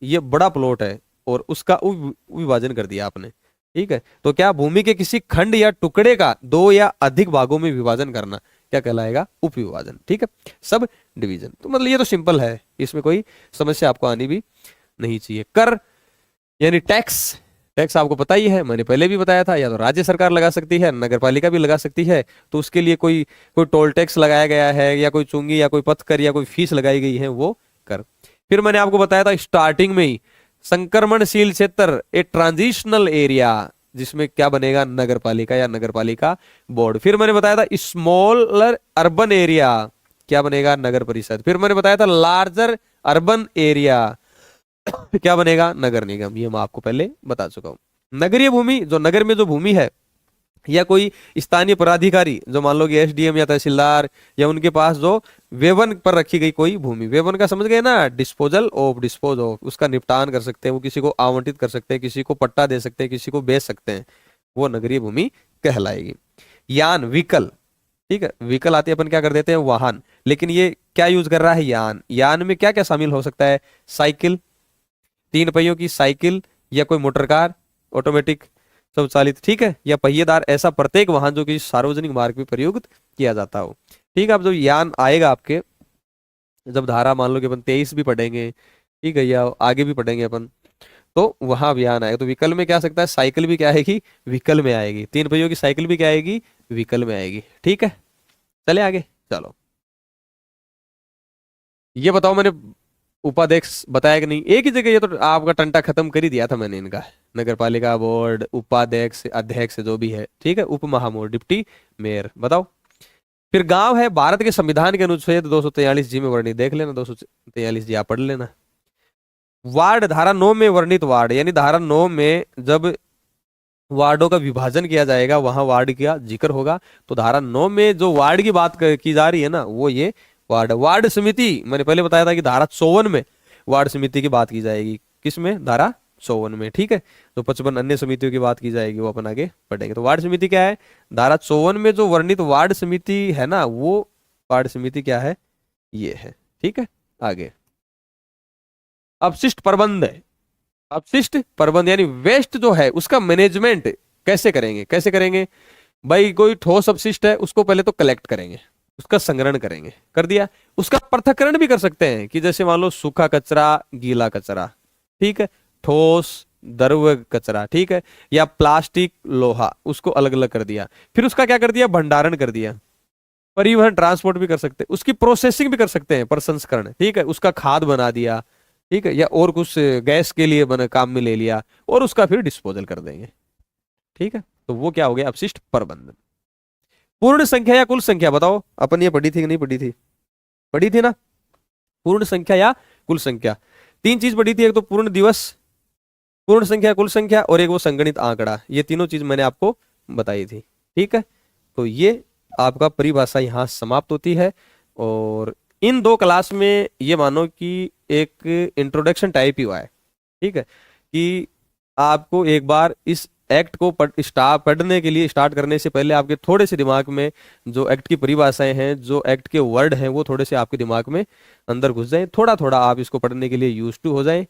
ये बड़ा प्लॉट है और उसका विभाजन कर दिया आपने, ठीक है, तो क्या भूमि के किसी खंड या टुकड़े का दो या अधिक भागों में विभाजन करना क्या कहलाएगा, उप विभाजन। ठीक है, सब डिवीजन। तो मतलब ये तो सिंपल है, इसमें कोई समस्या आपको आनी भी नहीं चाहिए। कर यानी टैक्स, टैक्स आपको पता ही है, मैंने पहले भी बताया था, या तो राज्य सरकार लगा सकती है, नगर पालिका भी लगा सकती है, तो उसके लिए कोई कोई टोल टैक्स लगाया गया है, या कोई चुंगी या कोई पथकर या कोई फीस लगाई गई है, वो कर। फिर मैंने आपको बताया था स्टार्टिंग में ही, संक्रमणशील क्षेत्र, ए ट्रांजिशनल एरिया, जिसमें क्या बनेगा, नगर पालिका या नगर पालिका बोर्ड। फिर मैंने बताया था स्मॉलर अर्बन एरिया, क्या बनेगा, नगर परिषद। फिर मैंने बताया था लार्जर अर्बन एरिया, क्या बनेगा, नगर निगम। ये मैं आपको पहले बता चुका हूं। नगरीय भूमि, जो नगर में जो भूमि है, या कोई स्थानीय पदाधिकारी, जो मान लो कि एसडीएम या तहसीलदार, या उनके पास जो वेवन पर रखी गई कोई भूमि, वेवन का समझ गए ना, डिस्पोजल ऑफ, डिस्पोज ऑफ, उसका निपटान कर सकते हैं, वो किसी को आवंटित कर सकते हैं, किसी को पट्टा दे सकते हैं, किसी को बेच सकते हैं, वो नगरीय भूमि कहलाएगी। यान, व्हीकल, ठीक है, व्हीकल आते अपन क्या कर देते हैं, वाहन, लेकिन ये क्या यूज कर रहा है, यान। यान में क्या क्या शामिल हो सकता है, साइकिल, 3 पहियों की साइकिल, या कोई मोटर कार ऑटोमेटिक स्वचालित, ठीक है, या पहिएदार, ऐसा प्रत्येक वाहन जो कि सार्वजनिक मार्ग पर प्रयुक्त किया जाता हो। ठीक है, अब जब यान आएगा आपके, जब धारा मान लो कि अपन 23 भी पढ़ेंगे, ठीक है, या आगे भी पढ़ेंगे अपन, तो वहां भी यान आएगा, तो व्हीकल में क्या आ सकता है, साइकिल भी क्या आएगी, व्हीकल में आएगी, 3 पहियों की साइकिल भी क्या आएगी, व्हीकल में आएगी। ठीक है, चले आगे, चलो ये बताओ, मैंने उपाध्यक्ष बताया कि नहीं, एक ही जगह, ये तो आपका टंटा खत्म कर ही दिया था मैंने इनका, नगर पालिका बोर्ड, उपाध्यक्ष, अध्यक्ष जो भी है, ठीक है, उप महापौर, डिप्टी मेयर, बताओ। फिर गांव है, भारत के संविधान के अनुच्छेद 243 जी में वर्णित, देख लेना 243 जी, आप पढ़ लेना। वार्ड, धारा 9 में वर्णित वार्ड, यानी धारा 9 में जब वार्डों का विभाजन किया जाएगा, वहां वार्ड का जिक्र होगा, तो धारा 9 में जो वार्ड की बात की जा रही है ना, वो ये वार्ड। वार्ड समिति, मैंने पहले बताया था कि धारा 54 में वार्ड समिति की बात की जाएगी, किसमें, धारा 54 में। ठीक है, तो 55 अन्य समितियों की बात की जाएगी, वो अपन आगे पढ़ेंगे। तो वार्ड समिति क्या है, धारा 54 में जो वर्णित वार्ड समिति है ना, वो वार्ड समिति क्या है, ये है। ठीक है, आगे अपशिष्ट प्रबंध है। अपशिष्ट प्रबंध यानी वेस्ट जो है उसका मैनेजमेंट कैसे करेंगे, कैसे करेंगे भाई, कोई ठोस अपशिष्ट है उसको पहले तो कलेक्ट करेंगे, उसका संग्रहण करेंगे, कर दिया, उसका पृथक्करण भी कर सकते हैं, कि जैसे मान लो सूखा कचरा, गीला कचरा, ठीक है, ठोस द्रव कचरा, ठीक है, या प्लास्टिक, लोहा, उसको अलग अलग कर दिया। फिर उसका क्या कर दिया, भंडारण कर दिया, परिवहन, ट्रांसपोर्ट भी कर सकते हैं, उसकी प्रोसेसिंग भी कर सकते हैं, प्रसंस्करण, ठीक है, उसका खाद बना दिया, ठीक है, या और कुछ गैस के लिए बना काम में ले लिया, और उसका फिर डिस्पोजल कर देंगे। ठीक है, तो वो क्या हो गया, अपशिष्ट प्रबंधन। पूर्ण संख्या या कुल संख्या, बताओ, अपन ये पढ़ी थी कि नहीं पढ़ी थी, पढ़ी थी ना, पूर्ण संख्या या कुल संख्या, 3 चीज पढ़ी थी, एक तो पूर्ण दिवस, पूर्ण संख्या, कुल संख्या, और एक वो संगणित आंकड़ा, ये तीनों चीज मैंने आपको बताई थी। ठीक है, तो ये आपका परिभाषा यहाँ समाप्त होती है, और इन 2 क्लास में ये मानो कि एक इंट्रोडक्शन टाइप ही हुआ है। ठीक है, कि आपको एक बार इस एक्ट को पढ़ने के लिए स्टार्ट करने से पहले आपके थोड़े से दिमाग में जो एक्ट की परिभाषाएं हैं, जो एक्ट के वर्ड हैं, वो थोड़े से आपके दिमाग में अंदर घुस जाएं, थोड़ा थोड़ा आप इसको पढ़ने के लिए यूज टू हो जाएं।